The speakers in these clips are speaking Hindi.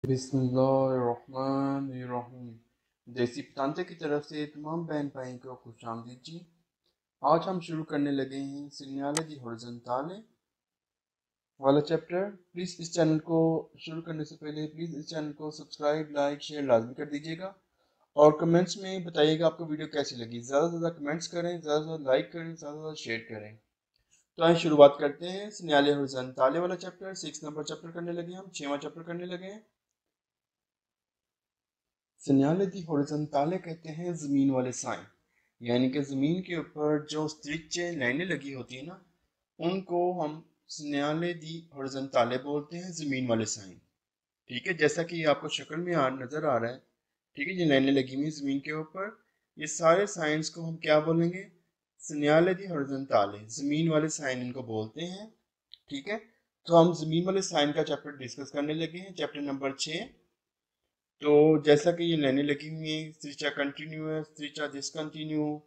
बिस्मिल्लाहिर्रहमानिर्रहीम। देसी पतांते की तरफ से तमाम बहन भाई को खुश आमदीद जी। आज हम शुरू करने लगे हैं सिग्नाले दी हॉरिज़ॉन्टले वाला चैप्टर। प्लीज़ इस चैनल को शुरू करने से पहले प्लीज़ इस चैनल को सब्सक्राइब लाइक शेयर लाजमी कर दीजिएगा और कमेंट्स में बताइएगा आपको वीडियो कैसी लगी। ज़्यादा से ज़्यादा कमेंट्स करें, ज़्यादा से ज़्यादा लाइक करें, ज़्यादा से ज़्यादा शेयर करें। तो आइए शुरुआत करते हैं सिग्नाले हॉरिज़ॉन्टले वाला चैप्टर। 6 नंबर चैप्टर करने लगे हम, 6वां चैप्टर करने लगे हैं। सिग्नाले दी हॉरिज़ॉन्टले कहते हैं ज़मीन वाले साइन, यानी कि ज़मीन के ऊपर जो स्त्रिचे लाइनें लगी होती हैं ना, उनको हम सिग्नाले दी हॉरिज़ॉन्टले बोलते हैं, ज़मीन वाले साइन। ठीक है, जैसा कि आपको शक्ल में नज़र आ रहा है। ठीक है, ये लाइनें लगी हुई ज़मीन के ऊपर, ये सारे साइंस को हम क्या बोलेंगे? सिग्नाले दी हॉरिज़ॉन्टले, ज़मीन वाले साइन इनको बोलते हैं। ठीक है, तो हम ज़मीन वाले साइन का चैप्टर डिस्कस करने लगे हैं, चैप्टर नंबर 6। तो जैसा कि ये लाइनें लगी हुई हैं, स्त्रिचा कंटिन्यूअस, स्त्रिचा डिसकंटिन्यू,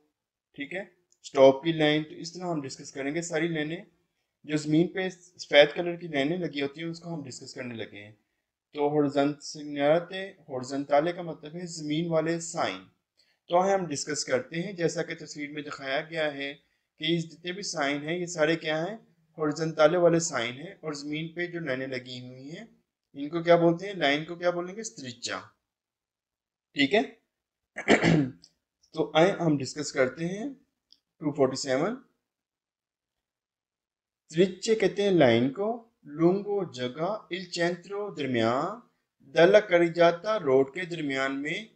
ठीक है, स्टॉप की लाइन, तो इस तरह हम डिस्कस करेंगे सारी लाइनें। जो ज़मीन पे सफ़ेद कलर की लाइनें लगी होती हैं उसको हम डिस्कस करने लगे हैं। तो हॉरिज़ॉन्टले का मतलब है ज़मीन वाले साइन। तो आइए हम डिस्कस करते हैं। जैसा कि तस्वीर में दिखाया गया है कि जितने भी साइन हैं ये सारे क्या हैं? हॉरिज़ॉन्टले वाले साइन हैं। और ज़मीन पे जो लाइनें लगी हुई हैं इनको क्या बोलते हैं? लाइन को क्या बोलेंगे? स्त्रिचा। ठीक है। तो आए हम डिस्कस करते हैं 247। स्त्रिचे कहते हैं लाइन को, लूंगो जगह इल centro दरमियान, दला करिजाता रोड के दरमियान में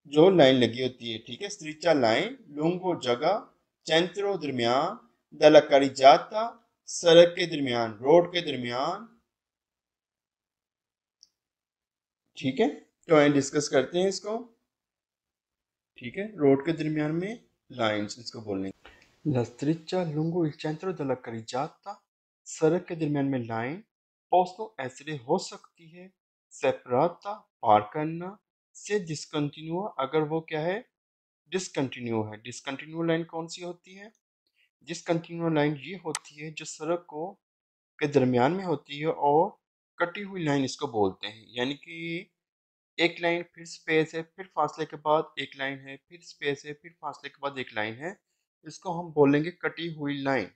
जो लाइन लगी होती है। ठीक है, स्त्रिचा लाइन, लूंगो जगह, centro दरमियान, दला करिजाता सड़क के दरमियान, रोड के दरमियान। ठीक है, तो आए डिस्कस करते हैं इसको। ठीक है, रोड के दरमियान में लाइंस इसको बोलने। La striscia lungo il centro della carreggiata, सड़क के दरमियान में लाइन पोस्टो ऐसे हो सकती है सेपराता पार करना से डिसकंटिन्यू, अगर वो क्या है? डिसकंटिन्यू है। डिसकंटिन्यू लाइन कौन सी होती है? डिसकंटिन्यू लाइन ये होती है जो सड़क को के दरमियान में होती है और कटी हुई लाइन इसको बोलते हैं। यानी कि एक लाइन, फिर स्पेस है, फिर फासले के बाद एक लाइन है, फिर स्पेस है, फिर फासले के बाद एक लाइन है, इसको हम बोलेंगे कटी हुई लाइन।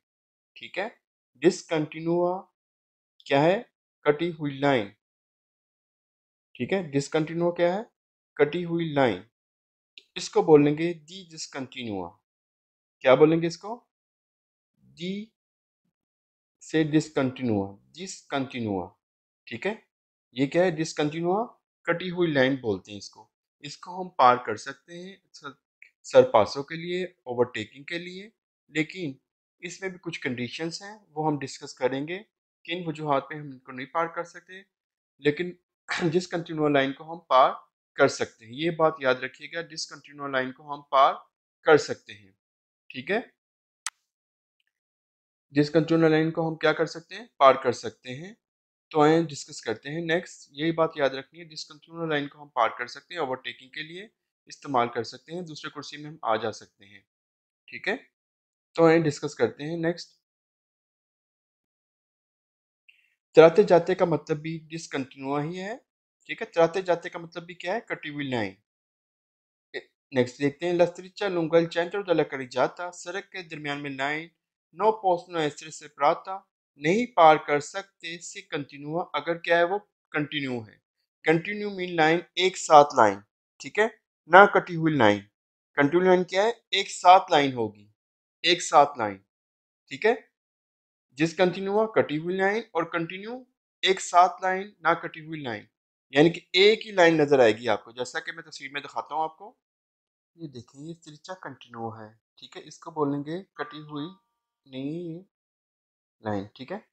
ठीक है, डिसकंटिन्यूआ क्या है? कटी हुई लाइन। ठीक है, डिसकंटिन्यूआ क्या है? कटी हुई लाइन। इसको बोलेंगे दी डिसकंटिन्यूआ। क्या बोलेंगे इसको? दी से डिसकंटिन्यूआ, डिसकंटिन्यूआ। ठीक है, ये क्या है? डिसकंटिन्यूआ, कटी हुई लाइन बोलते हैं इसको। इसको हम पार कर सकते हैं सरपासों के लिए, ओवरटेकिंग के लिए, लेकिन इसमें भी कुछ कंडीशंस हैं, वो हम डिस्कस करेंगे किन वजूहात पे हम इनको नहीं पार कर सकते, लेकिन डिसकंटिन्यूअस लाइन को हम पार कर सकते हैं। ये बात याद रखिएगा, डिसकंटिन्यूअस लाइन को हम पार कर सकते हैं। ठीक है, डिसकंटिन्यूअस लाइन को हम क्या कर सकते हैं? पार कर सकते हैं। तो आइए डिस्कस करते हैं। नेक्स्ट यही बात याद रखनी है, डिसकंटिन्यूअस लाइन को हम पार कर सकते हैं, ओवरटेकिंग के लिए इस्तेमाल कर सकते हैं, दूसरे कुर्सी में हम आ जा सकते हैं। ठीक है, तो आइए डिस्कस करते हैं। नेक्स्ट, चलाते जाते का मतलब भी डिसकंटिन्यूअस ही है। ठीक है, चलाते जाते का मतलब भी क्या है? कटी हुई लाइन। नेक्स्ट देखते हैं, लस्त्रिचा लुंगल centro della carreggiata, सड़क के दरमियान में लाइन, नो possono essere separata, नहीं पार कर सकते से कंटिन्यूआ, अगर क्या है? वो कंटिन्यू है। कंटिन्यू मीन लाइन, एक साथ लाइन। ठीक है, ना कटी हुई लाइन। कंटिन्यू लाइन क्या है? एक साथ लाइन होगी, एक साथ लाइन। ठीक है, जिस कंटिन्यूआ कटी हुई लाइन और कंटिन्यू एक साथ लाइन, ना कटी हुई लाइन, यानी कि एक ही लाइन नजर आएगी आपको, जैसा कि मैं तस्वीर में दिखाता हूँ आपको। ये देखिए, ये तिरछा कंटिन्यू है। ठीक है, इसको बोलेंगे कटी हुई नहीं लाइन। ठीक है,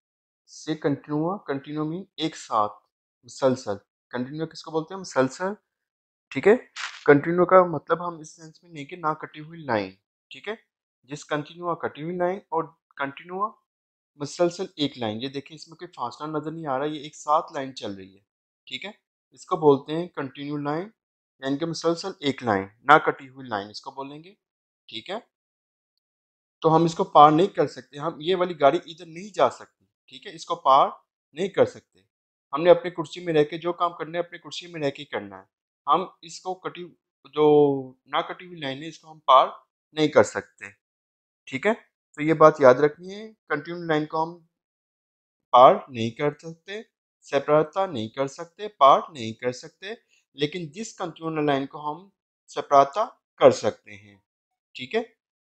से कंटिन्यू, कंटिन्यू मीन एक साथ, मुसलसल। कंटिन्यू किसको बोलते हैं? मुसलसल। ठीक है, कंटिन्यू का मतलब हम इस सेंस में नहीं कि ना कटी हुई लाइन। ठीक है, जिस कंटिन्यू कटी हुई लाइन और कंटिन्यू मुसलसल एक लाइन। ये देखिए, इसमें कोई फासला नजर नहीं आ रहा, ये एक साथ लाइन चल रही है। ठीक है, इसको बोलते हैं कंटिन्यू लाइन, यानी कि मुसलसल एक लाइन, ना कटी हुई लाइन इसको बोलेंगे। ठीक है, तो हम इसको पार नहीं कर सकते, हम ये वाली गाड़ी इधर नहीं जा सकती। ठीक है, इसको पार नहीं कर सकते। हमने अपनी कुर्सी में रह के जो काम करना है अपनी कुर्सी में रह के करना है। हम इसको जो ना कटी हुई लाइन है इसको हम पार नहीं कर सकते। ठीक है, तो ये बात याद रखनी है। कंटिन्यू लाइन को हम पार नहीं कर सकते, सेपरेटता नहीं कर सकते, पार नहीं कर सकते, लेकिन डिसकंटिन्यूअस लाइन को हम सेपरेटता कर सकते हैं। ठीक है,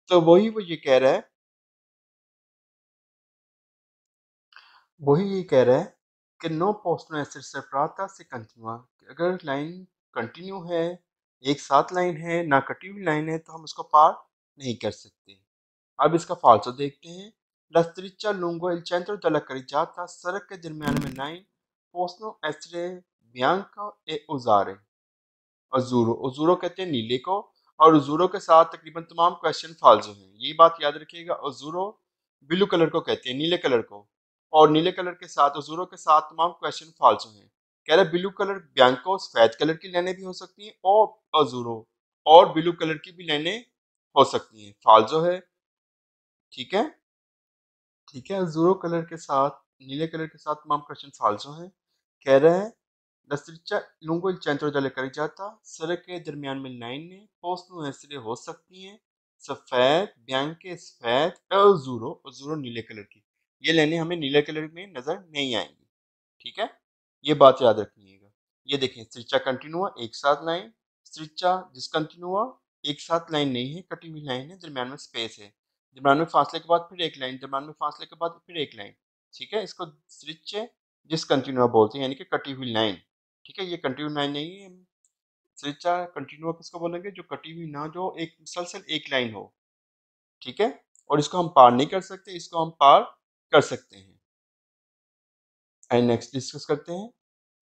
तो वही वो ये कह रहा है, वही ये कह रहा है कि नो पोस्टनो एसिड सेपरेटता से कंटिन्यूआ, अगर लाइन कंटिन्यू है, एक साथ लाइन है, ना कटी हुई लाइन है, तो हम उसको पार नहीं कर सकते। अब इसका फालसो देखते हैं। La striscia lungo il centro della carreggiata सड़क के दरमियान में line possono essere bianco e usare अजूरो, अजूरो कहते हैं नीले को, और अजूरो के साथ तकरीबन तमाम क्वेश्चन फालतू हैं, ये बात याद रखिएगा। अजूरो ब्लू कलर को कहते हैं, नीले कलर को, और नीले कलर के साथ अजूरो के साथ तमाम क्वेश्चन फालतू हैं। कह रहे ब्लू कलर बियांको सफेद कलर की लाइनें भी हो सकती हैं, और अजूरो और ब्लू कलर की भी लाइनें हो सकती हैं, फालतू है। ठीक है, ठीक है, अजूरो कलर के साथ नीले कलर के साथ तमाम क्वेश्चन फालतू हैं। कह रहे हैं La striscia lungo il centro della carreggiata सड़क के दरमियान में लाइनें पोस्नो ऐसे हो सकती हैं सफेद, बियांके सफेद, अजूरो अजूरो नीले कलर की। ये लाइनें हमें नीले कलर में नजर नहीं आएंगी। ठीक है, ये बात याद रखिएगा। ये देखें, स्ट्रिचा कंटिन्यूआ एक साथ लाइन, स्ट्रिचा डिसकंटिन्यूआ एक साथ लाइन नहीं है, कटी हुई लाइन है, दरमियान में स्पेस है, दरमियान में फासले के बाद फिर एक लाइन, दरमियान में फासले के बाद फिर एक लाइन। ठीक है, इसको स्ट्रिचे डिसकंटिन्यूआ बोलते हैं, यानी कि कटी हुई लाइन। ठीक है, ये कंटिन्यू लाइन नहीं है। स्ट्रिचा कंटिन्यूआ किसको बोलेंगे, जो कटी हुई ना, जो एक मुसलसल एक लाइन हो। ठीक है, और इसको हम पार नहीं कर सकते, इसको हम पार कर सकते हैं। एंड नेक्स्ट डिस्कस करते हैं।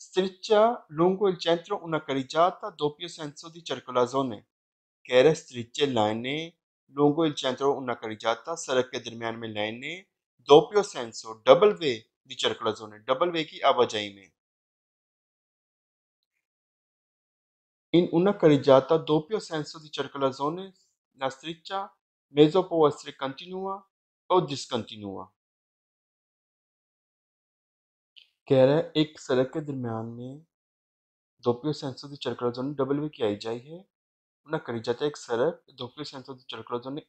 Striscia lungo il centro una carreggiata doppio senso di circolazione, कह रहे स्ट्रिचे लाइनें lungo il centro una carreggiata सड़क के दरमियान में लाइनें doppio senso double way di circolazione double way की आवाजाही में। In una carreggiata doppio senso di circolazione la striscia mezzo può essere continua o discontinua, कह रहा है एक सड़क के दरमियान में doppio senso di circolazione double way की आवाजाही है। una carreggiata एक सड़क doppio senso di circolazione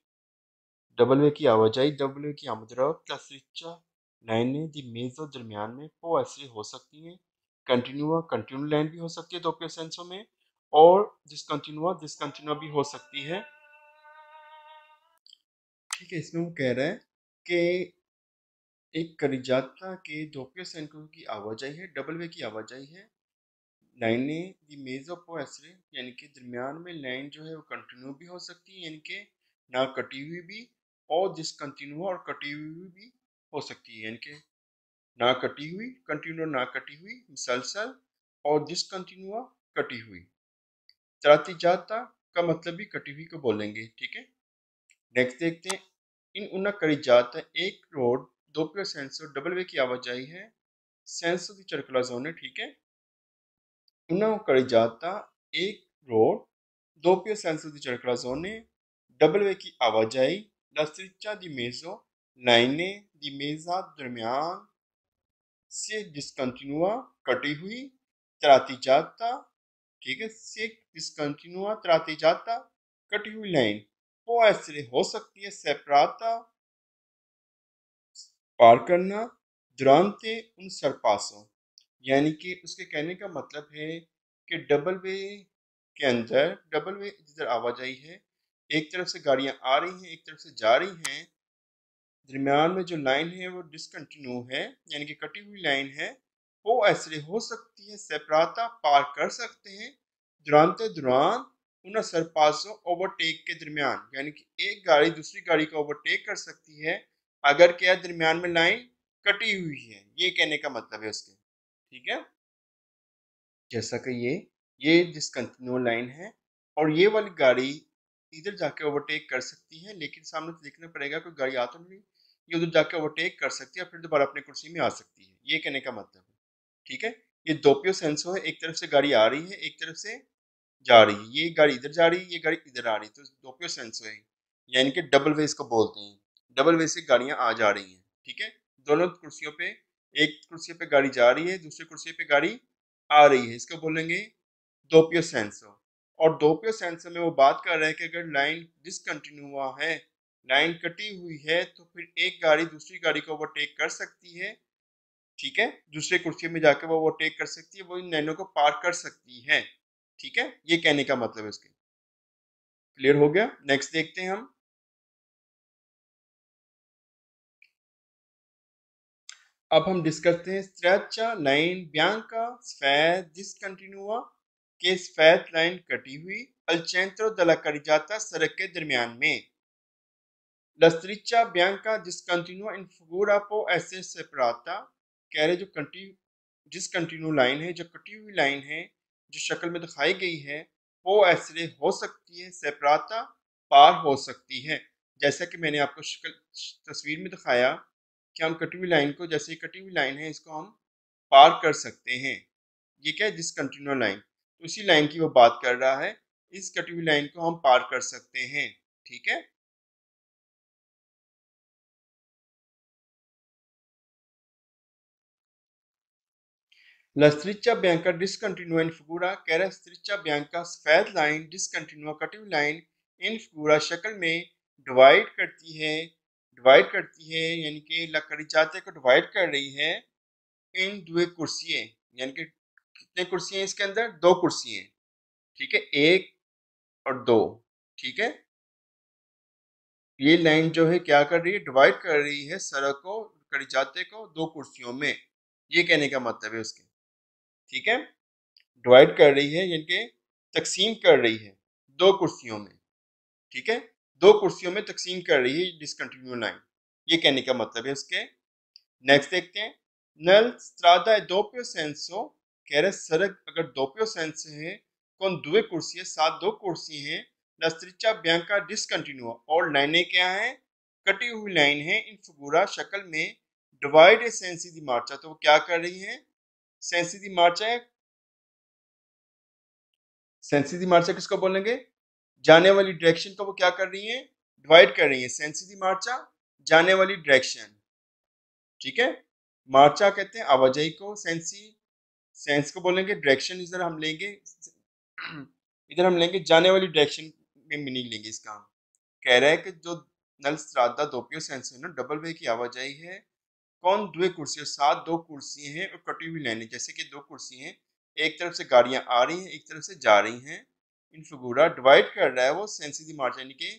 double way की आवाजाही, डबल वे की आमदरफ्त, la striscia लाइनें दी मेजो दरमियान में वो ऐसी हो सकती हैं कंटिन्यूआ, कंटिन्यू लाइन भी हो सकती है दोपहिया सेंसों में, और डिसकंटिन्यूआ डिसकंटिन्यूआ भी हो सकती है। ठीक है, इसमें वो कह रहा है कि एक करिजाता के दोपहिया सेंसों की आवाजाही है, डबल वे की आवाजाही है। लाइनें दी मेजो पो ऐसे, यानी कि दरमियान में लाइन जो है वो कंटिन्यू भी हो सकती है, यानी कि ना कटी हुई भी, और डिसकंटिन्यू और कटी हुई भी हो सकती है, यानी कि ना कटी हुई कंटिन्यू, ना कटी हुई मुसलसल, और डिसकंटिन्यूआ कटी हुई। त्रातिजाता का मतलब भी कटी हुई को बोलेंगे। ठीक है, नेक्स्ट देखते हैं। इन उन्ना करी जाता एक road doppio senso double way की आवाजाही है, सेंसो दी circolazione। ठीक है, उन्ना करी जाता एक रोड doppio senso दी circolazione डबल वे की आवाजाही, la striscia di mezzo लाइनें दी मेजा दरमियान से डिसकंटिन्यूआ कटी हुई, त्रातिजाता। ठीक है, से डिसकंटिन्यूआ त्रातिजाता कटी हुई लाइन, वो ऐसे हो सकती है सेपराता पार करना, दुरांते उन सरपासों, यानी कि उसके कहने का मतलब है कि डबल वे के अंदर, डबल वे जिधर आवाजाही है, एक तरफ से गाड़ियां आ रही हैं, एक तरफ से जा रही हैं, दरमियान में जो लाइन है वो डिसकंटिन्यू है, यानी कि कटी हुई लाइन है, वो ऐसे हो सकती है सेपराता पार कर सकते हैं, दुरानते दुरान उन सरपासों ओवरटेक के दरमियान, यानी कि एक गाड़ी दूसरी गाड़ी को ओवरटेक कर सकती है अगर क्या दरमियान में लाइन कटी हुई है, ये कहने का मतलब है उसके। ठीक है, जैसा कि ये डिसकंटिन्यू लाइन है, और ये वाली गाड़ी इधर जाके ओवरटेक कर सकती है, लेकिन सामने से देखना पड़ेगा कोई गाड़ी आ तो नहीं, ये उधर जाके ओवरटेक कर सकती है, फिर दोबारा अपनी कुर्सी में आ सकती है, ये कहने का मतलब है। ठीक है, ये दोपियो सेंसो है, एक तरफ से गाड़ी आ रही है, एक तरफ से जा रही है, ये गाड़ी इधर जा रही है, ये गाड़ी इधर आ रही है, तो दोपियो सेंसो है, यानी कि डबल वे इसको बोलते हैं, डबल वे से गाड़ियां आ जा रही हैं। ठीक है, दोनों कुर्सियों पे एक कुर्सी पे गाड़ी जा रही है, दूसरी कुर्सी पे गाड़ी आ रही है, इसको बोलेंगे दोपियो सेंसो। और दोपियो सेंसो में वो बात कर रहे हैं कि अगर लाइन डिसकंटिन्यू है, लाइन कटी हुई है, तो फिर एक गाड़ी दूसरी गाड़ी को ओवरटेक कर सकती है, ठीक है, दूसरे कुर्सी में जाकर वो ओवरटेक कर सकती है, वो इन लाइनों को पार कर सकती है, ठीक है, ये कहने का मतलब है इसके। क्लियर हो गया? नेक्स्ट देखते हैं हम। अब हम डिस्कस करते हैं स्ट्रेचा लाइन बियांका sfera discontinua के sfera लाइन कटी हुई al centro della carreggiata सड़क के दरमियान में। La striscia bianca discontinua in figura può essere separata, कह रहे जो डिसकंटिन्यू लाइन है, जो कटी हुई लाइन है, जो शक्ल में दिखाई गई है, वो ऐसे हो सकती है सेपराता, पार हो सकती है। जैसा कि मैंने आपको शक्ल तस्वीर में दिखाया कि हम कटी हुई लाइन को, जैसे कटी हुई लाइन है, इसको हम पार कर सकते हैं। ये क्या है? Discontinue line. तो उसी लाइन की वो बात कर रहा है, इस कटी हुई लाइन को हम पार कर सकते हैं, ठीक है। La striscia bianca discontinua in figura, कह रहा है striscia bianca सफेद लाइन discontinua कटी हुई लाइन इन figura शक्ल में डिवाइड करती है यानी कि लकड़ीचाते को डिवाइड कर रही है इन दो कुर्सियां, यानी कि कितने कुर्सियां इसके अंदर? दो कुर्सियां, ठीक है, एक और दो, ठीक है। ये लाइन जो है क्या कर रही है? डिवाइड कर रही है सड़क को, लकड़ीचाते को दो कुर्सियों में, ये कहने का मतलब है उसके, ठीक है। डिवाइड कर रही है यानी कि तकसीम कर रही है दो कुर्सियों में, ठीक है, दो कुर्सियों में तकसीम कर रही है डिसकंटिन्यू लाइन, ये कहने का मतलब है उसके। नेक्स्ट देखते हैं। नल स्ट्रादा है दोपियो सेंसो, कह रहे सड़क अगर दोपियो सेंस है, कौन दो कुर्सी है, साथ दो कुर्सी हैं, लस्त्रिचा ब्यांका डिसकंटिन्यू, और लाइनें क्या है? कटी हुई लाइन है इन फिगूरा शक्ल में, डिवाइड है सेंसी दी मार्चा, तो वो क्या कर रही है? सेंसी दी मार्चा है, सेंसी दी मार्चा किसको बोलेंगे? जाने वाली डायरेक्शन को वो क्या कर रही है? डिवाइड कर रही है। सेंसी दी मार्चा जाने वाली डायरेक्शन, ठीक है। मार्चा कहते हैं आवाजाही को, सेंसी सेंस को बोलेंगे डायरेक्शन, इधर हम लेंगे इधर हम लेंगे जाने वाली डायरेक्शन में मीनिंग लेंगे इसका हम। कह रहा है कि जो नल स्त्रादा दोपियो सेंस है ना, डबल वे की आवाजाही है, कौन दो कुर्सी, साथ दो कुर्सी हैं और कटी हुई लाइनें, जैसे कि दो कुर्सी हैं, एक तरफ से गाड़ियां आ रही हैं, एक तरफ से जा रही हैं, इन फिगूरा डिवाइड कर रहा है वो सेंसी दी मार्च, यानी कि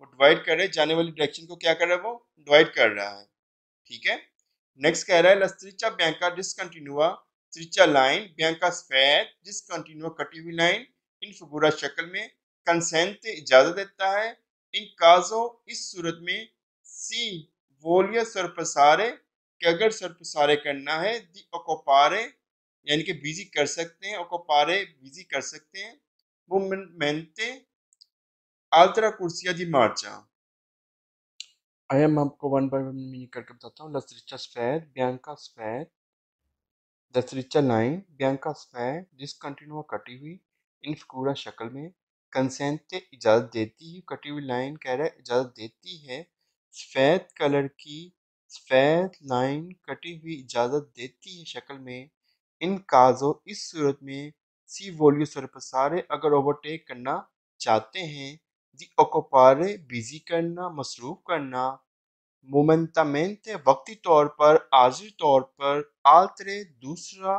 वो डिवाइड कर रहे हैं जाने वाली डायरेक्शन को, क्या कर रहा है? वो डिवाइड कर रहा है, ठीक है। नेक्स्ट कह रहा है लस्त्रिचा बैंका डिसकंटिन्यूआ, त्रिचा लाइन बैंका स्फेर डिसकंटिन्यूआ कटी हुई लाइन इन फिगूरा शक्ल में कंसेंट इजाजत देता है इन काजो, इस सूरत में सी वोलिया सरपसारे, कि अगर सरपसारे करना है, दी ओकोपारे यानी कि बिजी कर सकते हैं, ओकोपारे बिजी कर सकते हैं, वो मेंटे आल्तरा कुर्सिया दी मार्चा। आइए मैं आपको वन बाय वन मीनिंग करके बताता हूँ। लस्त्रिचा स्फेर बियांका स्फेर, लस्त्रिचा लाइन बियांका स्फेर डिसकंटिन्यूआ कटी हुई इन फिगूरा शक्ल में, कंसेंटे इजाजत देती है, कटी हुई लाइन कह रहा है इजाजत देती है, सफेद कलर की सफेद लाइन कटी हुई इजाजत देती है शक्ल में, इन काजो इस सूरत में, सी वोलियो सरपसारे अगर ओवरटेक करना चाहते हैं, दी ओकोपारे बिजी करना, मसरूफ करना, मोमेंटामेंटे वक्ती तौर पर, आर्जी तौर पर, आल्तरे दूसरा,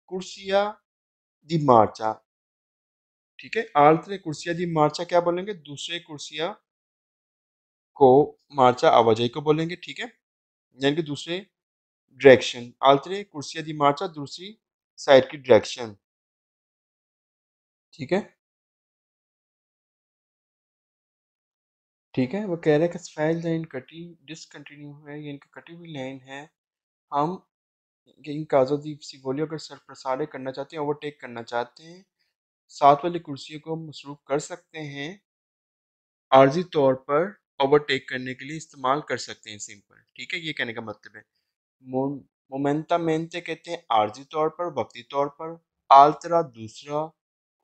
कुर्सिया दी मार्चा, ठीक है। आल्तरे कुर्सिया दी मार्चा क्या बोलेंगे? दूसरे कुर्सिया को मार्चा आवाजाही को बोलेंगे, ठीक है, यानी कि दूसरे डायरेक्शन, आल्तरे कुर्सिया दी मार्चा दूसरी साइड की डायरेक्शन, ठीक है। ठीक है, वो कह रहे हैं कि स्फेर लाइन कटी डिसकंटिन्यू है, यानी कि कटी हुई लाइन है, हम इन काजो दी सिवोलियो अगर सर प्रसारे करना चाहते हैं, ओवरटेक करना चाहते हैं, साथ वाली कुर्सियों को मसरूफ कर सकते हैं, आर्जी तौर पर ओवरटेक करने के लिए इस्तेमाल कर सकते हैं, सिंपल, ठीक है, ये कहने का मतलब है। मोमेंटामेंटे कहते हैं आर्जी तौर पर, वक्ती तौर पर, आल्तरा दूसरा,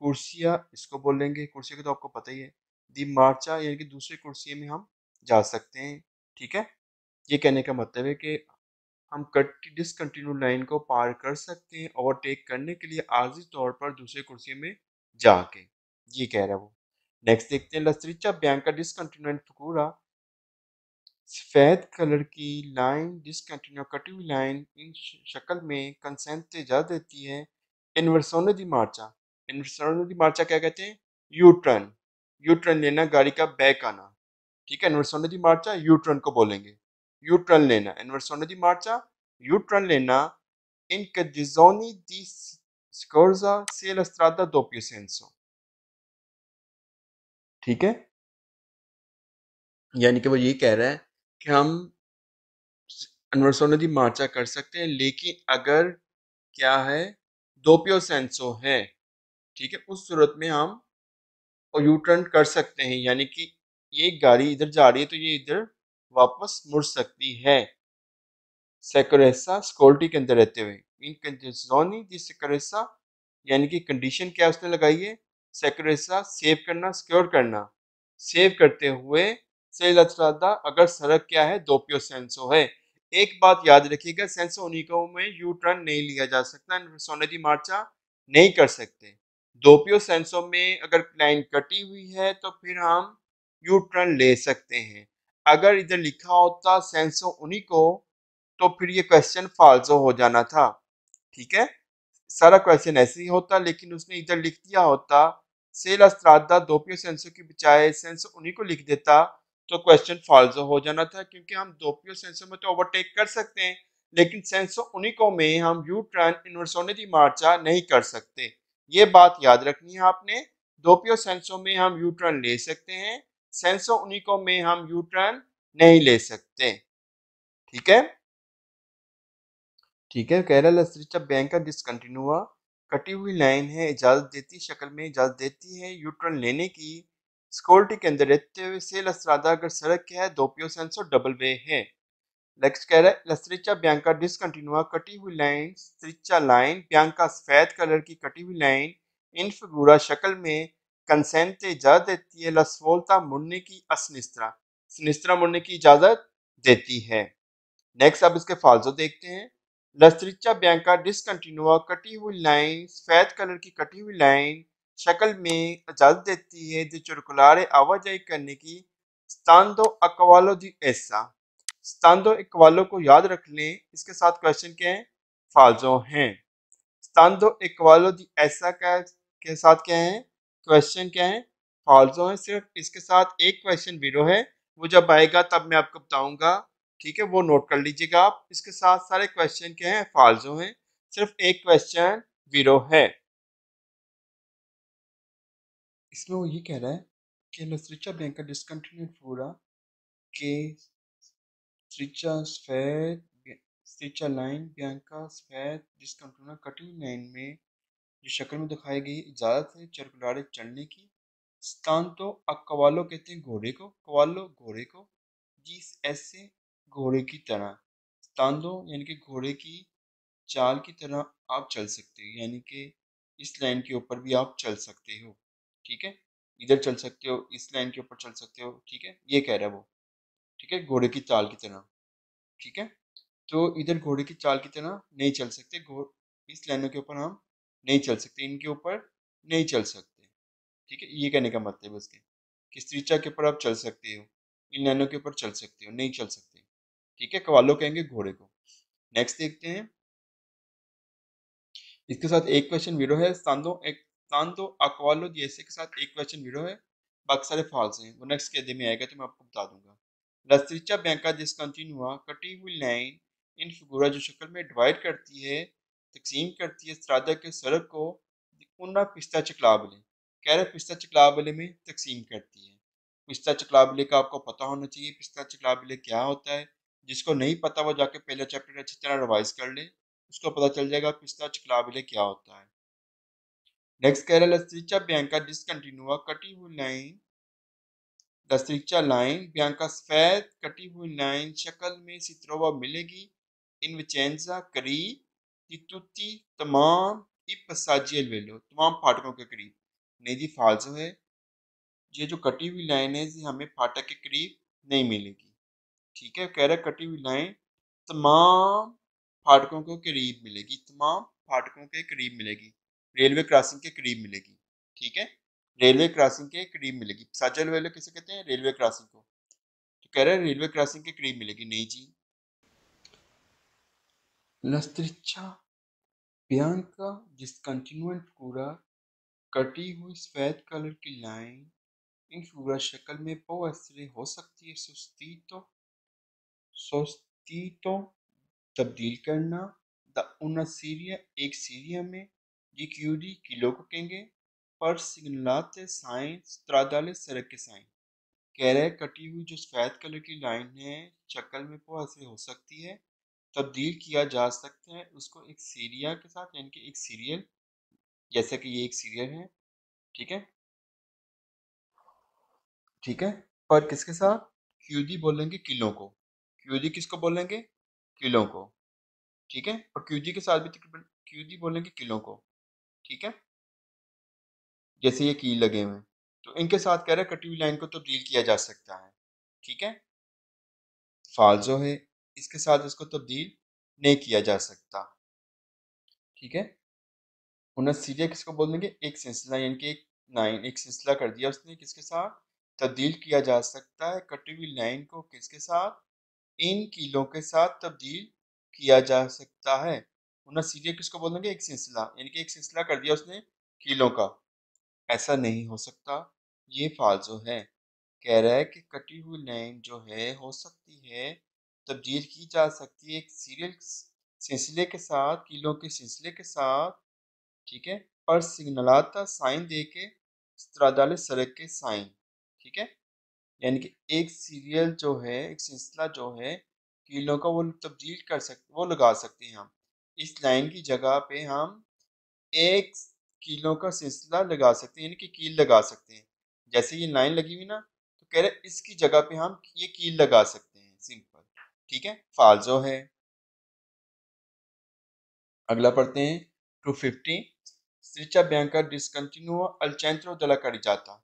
कुर्सिया इसको बोलेंगे, कुर्सी का तो आपको पता ही है, दी मार्चा यानी कि दूसरी कुर्सी में हम जा सकते हैं, ठीक है। ये कहने का मतलब है कि हम कट डिसकंटिन्यू लाइन को पार कर सकते हैं ओवरटेक करने के लिए आर्जी तौर पर दूसरे कुर्सी में जाके। ये कह रहा है वो। नेक्स्ट देखते हैं, लस्त्रिचा बियांका डिसकंटिन्यू फिगूरा, सफेद कलर की लाइन डिसकंटिन्यू कटी हुई लाइन इन शक्ल में कंसेंट इजाजत देती है इन्वर्सोने दी मार्चा। इन्वर्सोने दी मार्चा क्या कहते हैं? U turn. यू टर्न लेना, गाड़ी का बैक आना। ठीक है, इन्वर्सोने दी मार्चा यू टर्न को बोलेंगे। यू टर्न लेना, इन्वर्सोने दी मार्चा यू टर्न लेना इन कंडीज़िoni di scorza sia la strada doppio senso। ठीक है, यानी कि वो ये कह रहा है कि हम इन्वर्सोने दी मार्चा कर सकते हैं, लेकिन अगर क्या है, दोपियो सेंसो है, ठीक है, उस सूरत में हम यू टर्न कर सकते हैं, यानी कि ये गाड़ी इधर जा रही है तो ये इधर वापस मुड़ सकती है सेक्रेसा सिक्योरिटी के अंदर रहते हुए। इन कंडीज़िoni दी सिक्योरेसा, यानी कि कंडीशन क्या उसने लगाई है? सेक्रेसा सेव करना, सिक्योर करना, सेव करते हुए से लचरादा अगर सड़क क्या है, दोपियो सेंसो है। एक बात याद रखिएगा, सेंसो उनिको में यू टर्न नहीं लिया जा सकता, सोने दी मार्चा नहीं कर सकते। दोपियो सेंसो में अगर लाइन कटी हुई है तो फिर हम यू टर्न ले सकते हैं। अगर इधर लिखा होता सेंसो उनिको तो फिर ये क्वेश्चन फाल्सो हो जाना था। ठीक है, सारा क्वेश्चन ऐसे ही होता, लेकिन उसने इधर लिख दिया होता से ला स्ट्रादा दोपियो सेंसो की बजाय सेंसो उन्हीं को लिख देता तो क्वेश्चन फाल्सो हो जाना था, क्योंकि हम दोपियो सेंसो में तो ओवरटेक कर सकते हैं, लेकिन सेंसो उनिको में हम यू टर्न इन्वर्सोने दी मार्चा नहीं कर सकते। ये बात याद रखनी है आपने। दोपियो सेंसो में हम यू टर्न ले सकते हैं, सेंसो उनिको में हम यू टर्न नहीं ले सकते। ठीक है, ठीक है, केरल लस्त्रिचा बैंक का डिसकंटिन्यूआ कटी हुई लाइन है, इजाजत देती शक्ल में इजाजत देती है यू टर्न लेने की सिक्योरिटी के अंदर रहते हुए से लस्त्रादा अगर सड़क क्या है, दोपियो सेंसो डबल वे है। नेक्स्ट कह रहा है लस्त्रिचा बियांका डिसकंटिन्यूआ कटी हुई लाइन, स्त्रिचा लाइन बियांका सफेद कलर की कटी हुई लाइन इन फिगूरा शक्ल में कंसेंट इजाजत देती है लसवोल्ता मुड़ने की असनिस्त्रा, सिनिस्त्रा मुड़ने की इजाजत देती है। नेक्स्ट अब इसके फाल्सो देखते हैं। लस्त्रिचा बियांका डिसकंटिन्यूआ कटी हुई लाइन, सफेद कलर की कटी हुई लाइन शक्ल में इजाजत देती है द चुरकुलारे आवाजाही करने की स्तांदो अक्वालो दी ऐसा। स्तांदो इक्वालो को याद रख लें, इसके साथ क्वेश्चन क्या है, फाल्सो हैं। स्तांदो इक्वालो दी ऐसा का के साथ क्या है, क्वेश्चन क्या है, फाल्सो है। सिर्फ इसके साथ एक क्वेश्चन वीरो है, वो जब आएगा तब मैं आपको बताऊंगा। ठीक है, वो नोट कर लीजिएगा आप। इसके साथ सारे क्वेश्चन क्या है, फाल्सो हैं, सिर्फ एक क्वेश्चन वीरो है। इसमें वो ये कह रहा है कि लस्त्रिचा बैंक का डिसकंटिन्यूड पूरा के स्त्रिचा सफेद स्त्रिचा लाइन बियांका सफेद डिसकंटिन्यूड कटी हुई लाइन में जो शक्ल में दिखाई गई इजाजत है चरकुलारे चढ़ने की। स्थान तो अब कवालो कहते हैं घोड़े को, कवालो घोड़े को, जिस ऐसे घोड़े की तरह। स्थान दो यानी कि घोड़े की चाल की तरह आप चल सकते हो, यानी कि इस लाइन के ऊपर भी आप चल सकते हो। ठीक है, इधर चल सकते हो, इस लाइन के ऊपर चल सकते हो। ठीक है, ये कह रहा है वो। ठीक है, घोड़े की चाल की तरह। ठीक है, तो इधर घोड़े की चाल की तरह नहीं चल सकते, इस लाइनों के ऊपर हम नहीं चल सकते, इनके ऊपर नहीं चल सकते। ठीक है, ये कहने का मतलब है उसके कि स्त्रीचा के ऊपर आप चल सकते हो, इन लाइनों के ऊपर चल सकते हो, नहीं चल सकते। ठीक है, कवालो कहेंगे घोड़े को। नेक्स्ट देखते हैं, इसके साथ एक क्वेश्चन वीरो है। सांदो अक्वालो जैसे के साथ एक क्वेश्चन वीरो है, बाकी सारे फॉल्स हैं। वो नेक्स्ट के में आएगा तो मैं आपको बता दूंगा। लस्त्रिचा बैंका डिसकंटिन्यूआ कटी हुई लाइन इन फिगूरा जो शक्ल में डिवाइड करती है, तकसीम करती है स्ट्रादा के सड़क को उन्ना पिस्ता चकलाबले, कह रहे पिस्ता चकलाबले में तकसीम करती है। पिस्ता चकलाबले का आपको पता होना चाहिए, पिस्ता चकलाबले क्या होता है। जिसको नहीं पता वो जाके पहला चैप्टर अच्छी तरह रिवाइज कर ले, उसको पता चल जाएगा पिस्ता चकलाबले क्या होता है। नेक्स्ट कह रहा है लस्त्रिचा बियांका डिसकंटिन्यूआ कटी हुई लाइन, लस्त्रिचा लाइन बियांका सफेद कटी हुई लाइन शक्ल में सित्रोवा मिलेगी इन विचेंजा करीब di tutti तमाम i passaggi al velo, तमाम फाटकों के करीब। नहीं जी, फाल्सो है। ये जो कटी हुई लाइन है ये हमें फाटक के करीब नहीं मिलेगी। ठीक है, कह रहा है कटी हुई लाइन तमाम फाटकों के करीब मिलेगी, तमाम फाटकों के करीब मिलेगी, रेलवे क्रॉसिंग के करीब मिलेगी। ठीक है, रेलवे क्रॉसिंग के करीब मिलेगी। साचल वेलो किसे कहते हैं? रेलवे क्रॉसिंग को। तो कह रहे हैं रेलवे क्रॉसिंग के करीब मिलेगी। नहीं जी। लस्त्रिच्चा बियांका डिस्कंटिन्यूआ फिगूरा, कटी हुई सफेद कलर की लाइन इन फिगूरा शक्ल में può essere हो सकती है सोस्तीतो तब्दील करना, द una सीरिया एक सीरिया में, ये क्यूडी किलो को कहेंगे, पर सिग्नलाते साइन स्त्रादाले सड़क के साइन। कह रहे हैं कटी हुई जो सफेद कलर की लाइन है शक्ल में वो ऐसे हो सकती है, तब्दील किया जा सकता है उसको एक सीरिया के साथ, यानी कि एक सीरियल, जैसे कि ये एक सीरियल है। ठीक है, ठीक है, पर किसके साथ? क्यूदी बोलेंगे किलो को। क्यूदी किसको बोलेंगे? किलो को। ठीक है, और क्यूजी के साथ भी क्यूदी बोलेंगे किलो को। ठीक है, जैसे ये कील लगे हुए हैं, तो इनके साथ कह रहे हैं कटी हुई लाइन को तब्दील किया जा सकता है। ठीक है, फाल्जो है, इसके साथ इसको तब्दील नहीं किया जा सकता। ठीक है, उन्हें सीरिया किसको बोल देंगे? एक सिलसिला, यानी कि एक लाइन, एक सिलसिला कर दिया उसने, किसके साथ तब्दील किया जा सकता है? कटी हुई लाइन को किसके साथ? इन कीलों के साथ तब्दील किया जा सकता है। उन्हें सीरिया किसको बोल देंगे? एक सिलसिला, यानी कि एक सिलसिला कर दिया उसने कीलों का। ऐसा नहीं हो सकता, ये फाल्सो है। कह रहा है कि कटी हुई लाइन जो है हो सकती है, तब्दील की जा सकती है एक सीरियल सिलसिले के साथ, कीलों के सिलसिले के साथ। ठीक है, पर सिग्नलाता साइन दे के स्त्रादाले सड़क के साइन। ठीक है, यानी कि एक सीरियल जो है, एक सिलसिला जो है कीलों का, वो तब्दील कर सकते, वो लगा सकते हैं हम। इस लाइन की जगह पे हम एक कीलों का सिलसिला लगा सकते हैं, यानी कि कील लगा सकते हैं। जैसे ये लाइन लगी हुई ना, तो कह रहे इसकी जगह पे हम ये कील लगा सकते हैं, सिंपल। ठीक है, फाल्जो है। अगला पढ़ते हैं 250। स्ट्रिचा बियांका डिसकंटिन्यूआ अल centro della carreggiata।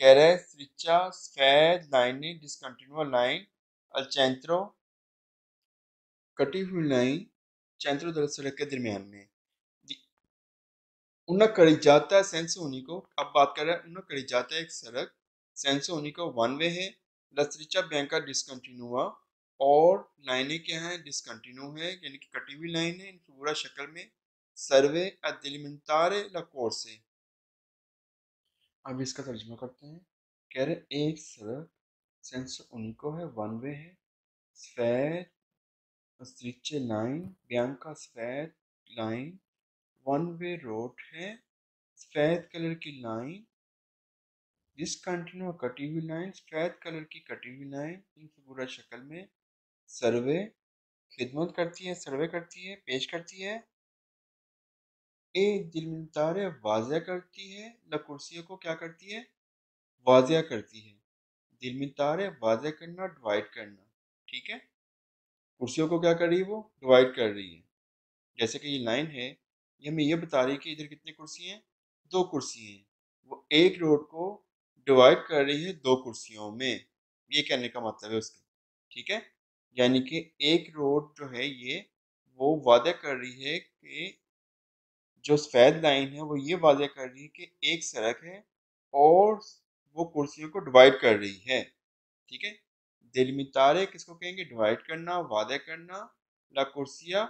कह रहे हैं स्ट्रिचा सफेद लाइन, डिसकंटिन्यूआ लाइन, अल centro कटी हुई लाइन, centro della सड़क के दरमियान में। una carreggiata senza unico, अब बात कर रहे हैं una carreggiata एक सड़क, senza unico वन वे है, la striscia bianca discontinua और लाइनें क्या हैं? डिसकंटिन्यू है, यानी कि कटी हुई लाइन है इन पूरा शक्ल में, सर्वे अदिलिमेंटारे ला कोर्से। अब इसका तर्जुमा करते हैं। कह रहे एक सड़क, सेंस उनिको है, वन वे है, सफेद स्ट्रिचे लाइन, बियांका सफेद लाइन, वन वे रोड है, सफेद कलर की लाइन, डिसकंटिन्यू कटी हुई लाइन, सफेद कलर की कटी हुई लाइन इन पूरा शक्ल में, सर्वे खिदमत करती है, सर्वे करती है, पेश करती है, ए दिलमतारे वाजिया करती है, ला कुर्सियों को क्या करती है? वाजिया करती है। दिलमतारे वाजिया करना, डिवाइड करना। ठीक है, कुर्सियों को क्या कर रही है? वो डिवाइड कर रही है। जैसे कि ये लाइन है, ये हमें ये बता रही है कि इधर कितनी कुर्सी हैं? दो कुर्सी हैं। वो एक रोड को डिवाइड कर रही है दो कुर्सियों में, ये कहने का मतलब है उसका। ठीक है, यानी कि एक रोड जो है ये, वो वादा कर रही है कि जो सफेद लाइन है वो ये वादा कर रही है कि एक सड़क है और वो कुर्सियों को डिवाइड कर रही है। ठीक है, दिलमितारे किसको कहेंगे? डिवाइड करना, वादा करना, ला कुर्सिया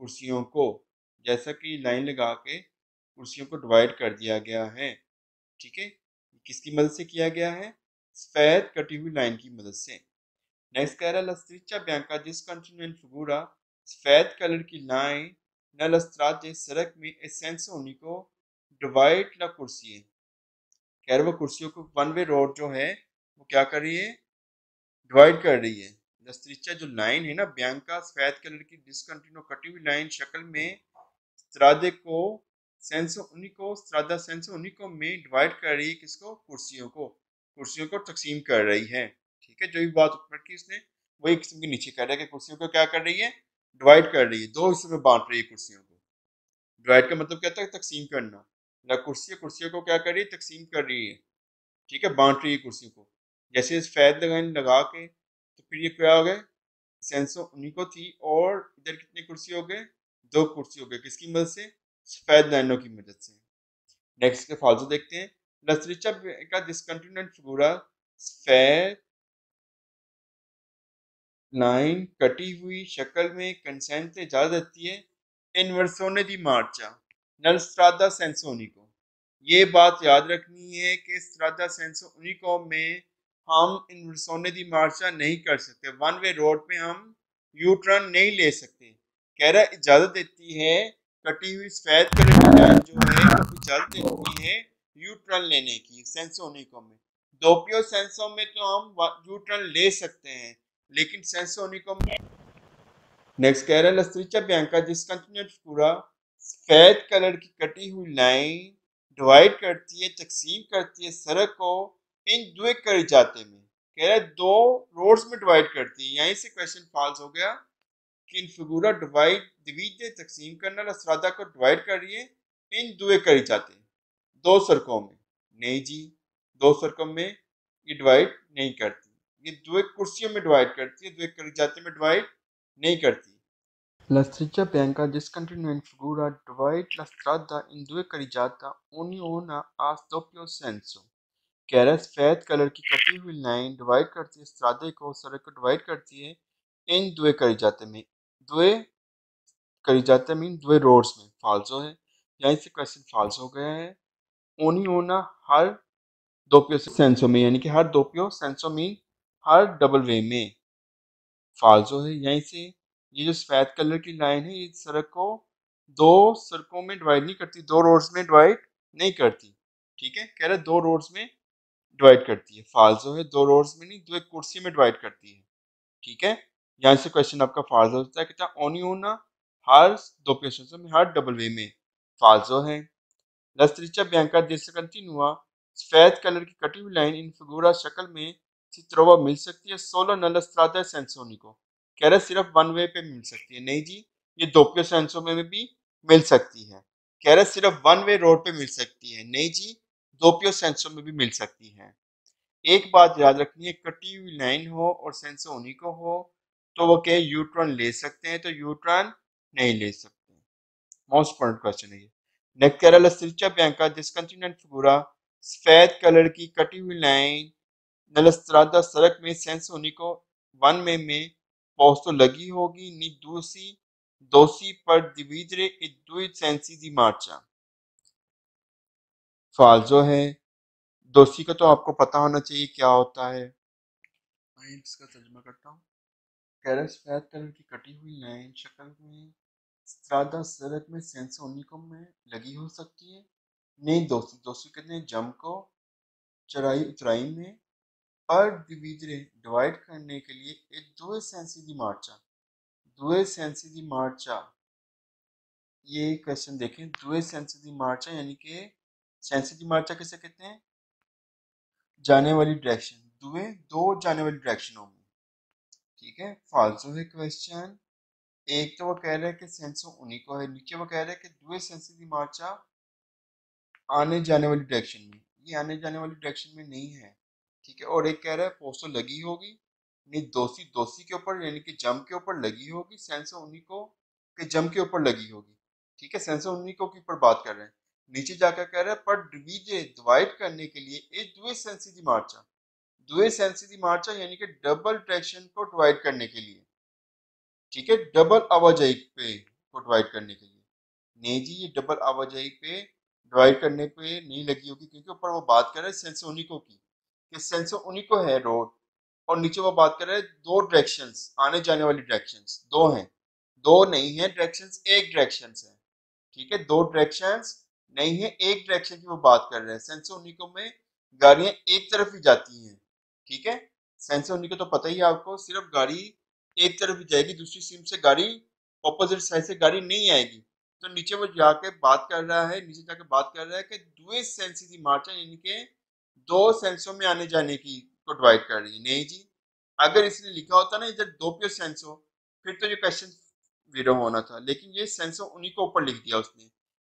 कुर्सियों को, जैसा कि लाइन लगा के कुर्सियों को डिवाइड कर दिया गया है। ठीक है, किसकी मदद से किया गया है? सफेद कटी हुई लाइन की मदद से। नेक्स्ट कह रहा है लस्त्रिचा बियांका डिस्कंटिन्यूएंट फिगूरा, सफेद कलर की लाइन न लस्त्राते सड़क में एसेंस होने को डिवाइड ला कुर्सी। कह रहे वो कुर्सियों को, वन वे रोड जो है वो क्या कर रही है? डिवाइड कर रही है। लस्त्रिचा जो लाइन है ना बियांका सफेद कलर की डिसकंटिन्यू कटी हुई लाइन शक्ल में, स्त्रादे को स्त्रादा सेंसो उनिको में डिवाइड कर रही है, किसको? कुर्सियों को, कुर्सियों को तकसीम कर रही है। ठीक है, जो भी बात ऊपर की उसने वही किस्म के नीचे कर रहा है कि कुर्सियों को क्या कर रही है? डिवाइड कर रही है, दो हिस्सों में बांट रही है कुर्सियों को। डिवाइड का मतलब क्या था? तकसीम करना। ना कुर्सियां कुर्सियों को क्या कर रही है? तकसीम कर रही है। ठीक है, बांट रही है कुर्सियों को। जैसे सफेद लाइन लगा के, तो फिर ये क्या हो गए? सेंसो उनिको थी और इधर कितनी कुर्सी हो गए, 2 कुर्सी हो गए, किसकी मदद से, सफेद लाइनों की मदद से। नेक्स्ट के फालतू देखते हैं। La striscia का discontinued figura सफेद लाइन कटी हुई शक्ल में कंसेंट से इजाजत देती है इन्वर्सोने दी मार्चा नल स्ट्रादा सेंसोनिको। ये बात याद रखनी है कि स्ट्रादा सेंसोनिको में हम इन्वर्सोने दी मार्चा नहीं कर सकते, वन वे रोड पे हम यू टर्न नहीं ले सकते। कह रहा इजाजत देती है, कटी हुई सफेद कलर की लाइन जो है वो इजाजत देती है यू टर्न लेने की सेंसोनिको में। दोपियो सेंसो में तो हम यू टर्न ले सकते हैं, लेकिन सेंसोनिको में। नेक्स्ट कह रहा है लस्त्रिचा बियांका डिस्कंटिन्यूड फिगूरा सफेद कलर की कटी हुई लाइन डिवाइड करती है, तकसीम करती है सड़क को इन दो करिजाते में। कह रहा है 2 रोड्स में डिवाइड करती है, यहीं से क्वेश्चन फॉल्स हो गया कि इन फिगूरा डिवाइड डिवीजन तकसीम करना लस्त्रादा को डिवाइड कर रही है इन दो करिजाते, 2 सड़कों में। नहीं जी, 2 सड़कों में ये डिवाइड नहीं करती, ये 2 कुर्सियों में डिवाइड करती है, 2 करिजाते में डिवाइड नहीं करती। La striscia bianca discontinua in figura divide la strada in due carreggiata, ognuna ha doppio senso। कह रहा है सफेद कलर की कटी हुई लाइन डिवाइड करती है स्त्रादे को, सड़क को डिवाइड करती है इन दुए करिजाते में। दुए करिजाते मीन दुए रोड्स में। फाल्सो है, यहीं से क्वेश्चन फाल्स हो गया है। ओनी ओना हर दोपियो सेंसो में, यानी कि हर दोपियो सेंसो मीन हर डबल वे में। फाल्सो है, यहीं से ये जो सफेद कलर की लाइन है ये सड़क को 2 सड़कों में डिवाइड नहीं करती, 2 रोड्स में डिवाइड नहीं करती। ठीक है, कह रहा है 2 रोड्स में डिवाइड करती है। फाल्सो है, 2 रोड्स में नहीं 2 कुर्सी में डिवाइड करती है। ठीक है, यहाँ से क्वेश्चन आपका फाल्सो होता है, कहता है ओनियोना हर दो पेशों में हर डबल वे में। फाल्सो है। La striscia bianca discontinua सफेद कलर की कटी हुई लाइन इन फिगूरा शक्ल में चित्रोवा मिल सकती है सोलो नल स्ट्रादा सेंसोनिको। कह रहा है सिर्फ वन वे पे मिल सकती है, नहीं जी, ये दोपियो सेंसो में भी मिल सकती है। कह रहा है सिर्फ वन वे रोड पे मिल सकती है, नहीं जी, दोपियो सेंसो में भी मिल सकती है। एक बात याद रखनी है, कटी हुई लाइन हो और सेंसोनिको हो तो वो क्या यू टर्न ले सकते हैं, तो यू टर्न नहीं ले सकते। मोस्ट इंपॉर्टेंट क्वेश्चन है ये। नेक्स्ट कह रहा है स्ट्रिचा बियांका डिस्कंटिन्यूड फिगूरा सफेद कलर की कटी हुई लाइन नलस्त्रादा सड़क में सेंसोनिको वन में पोस्तो लगी होगी नी दूसरी दोषी पर डिवीजरे e due sensi di marcia। फाल्जो है, दोषी का तो आपको पता होना चाहिए क्या होता है, मैं इसका तर्जुमा करता हूँ। कह रहा है सफेद कलर की कटी हुई लाइन शक्ल में स्त्रादा सड़क में सेंसोनिको में लगी हो सकती है। नहीं दोस्तों, दोस्तों कहते हैं जम को चढ़ाई उतराई में पर डिवीजरे डिवाइड करने के लिए एक due sensi di marcia। due sensi di marcia, ये क्वेश्चन देखें, due sensi di marcia यानी कि sensi di marcia किसे कहते हैं, जाने वाली डायरेक्शन, दुए 2 जाने वाली डायरेक्शनों में। ठीक है, फाल्सो है क्वेश्चन। एक तो वो कह रहा है कि सेंसो उनिको है, नीचे वो कह रहा है कि due sensi di marcia आने जाने वाली डायरेक्शन में, ये आने जाने वाली डायरेक्शन में नहीं है। ठीक है, और एक कह रहा है पोस्टो लगी होगी, नहीं दोषी दोषी के ऊपर यानी कि जम के ऊपर लगी होगी, सेंसो उनिको के जम के ऊपर लगी होगी। ठीक है, सेंसो उनिको के ऊपर बात कर रहे हैं। नीचे जाकर कह रहा है पर डिवीजे डिवाइड करने के लिए ए दुए सेंसी दी मार्चा, दुए सेंसी दी मार्चा यानी कि डबल डायरेक्शन को डिवाइड करने के लिए। ठीक है, डबल आवाजाही पे को डिवाइड करने के लिए। नहीं जी, ये डबल आवाजाही पे डिवाइड करने पे नहीं लगी होगी, क्योंकि ऊपर वो बात कर रहे हैं सेंसोनिको की, कि सेंसोनिको है रोड, और नीचे वो बात कर रहे हैं 2 डायरेक्शंस, आने जाने वाली डायरेक्शंस 2 हैं, 2 नहीं है डायरेक्शंस, एक डायरेक्शंस है। ठीक है, 2 डायरेक्शंस नहीं है, एक डायरेक्शन की वो बात कर रहे हैं। सेंसोनिको में गाड़ियां एक तरफ ही जाती हैं। ठीक है, सेंसोनिको तो पता ही है आपको, सिर्फ गाड़ी एक तरफ ही जाएगी, दूसरी सीम से गाड़ी ऑपोजिट साइड से गाड़ी नहीं आएगी। तो नीचे वो जाके बात कर रहा है, नीचे जाके बात कर रहा है कि दुए सेंसी दी मार्चा यानी कि 2 सेंसों में आने जाने की को डिवाइड कर रही है। नहीं जी, अगर इसने लिखा होता ना इधर दोपियो सेंसो, फिर तो ये क्वेश्चन जीरो होना था, लेकिन ये सेंसो उन्हीं को ऊपर लिख दिया उसने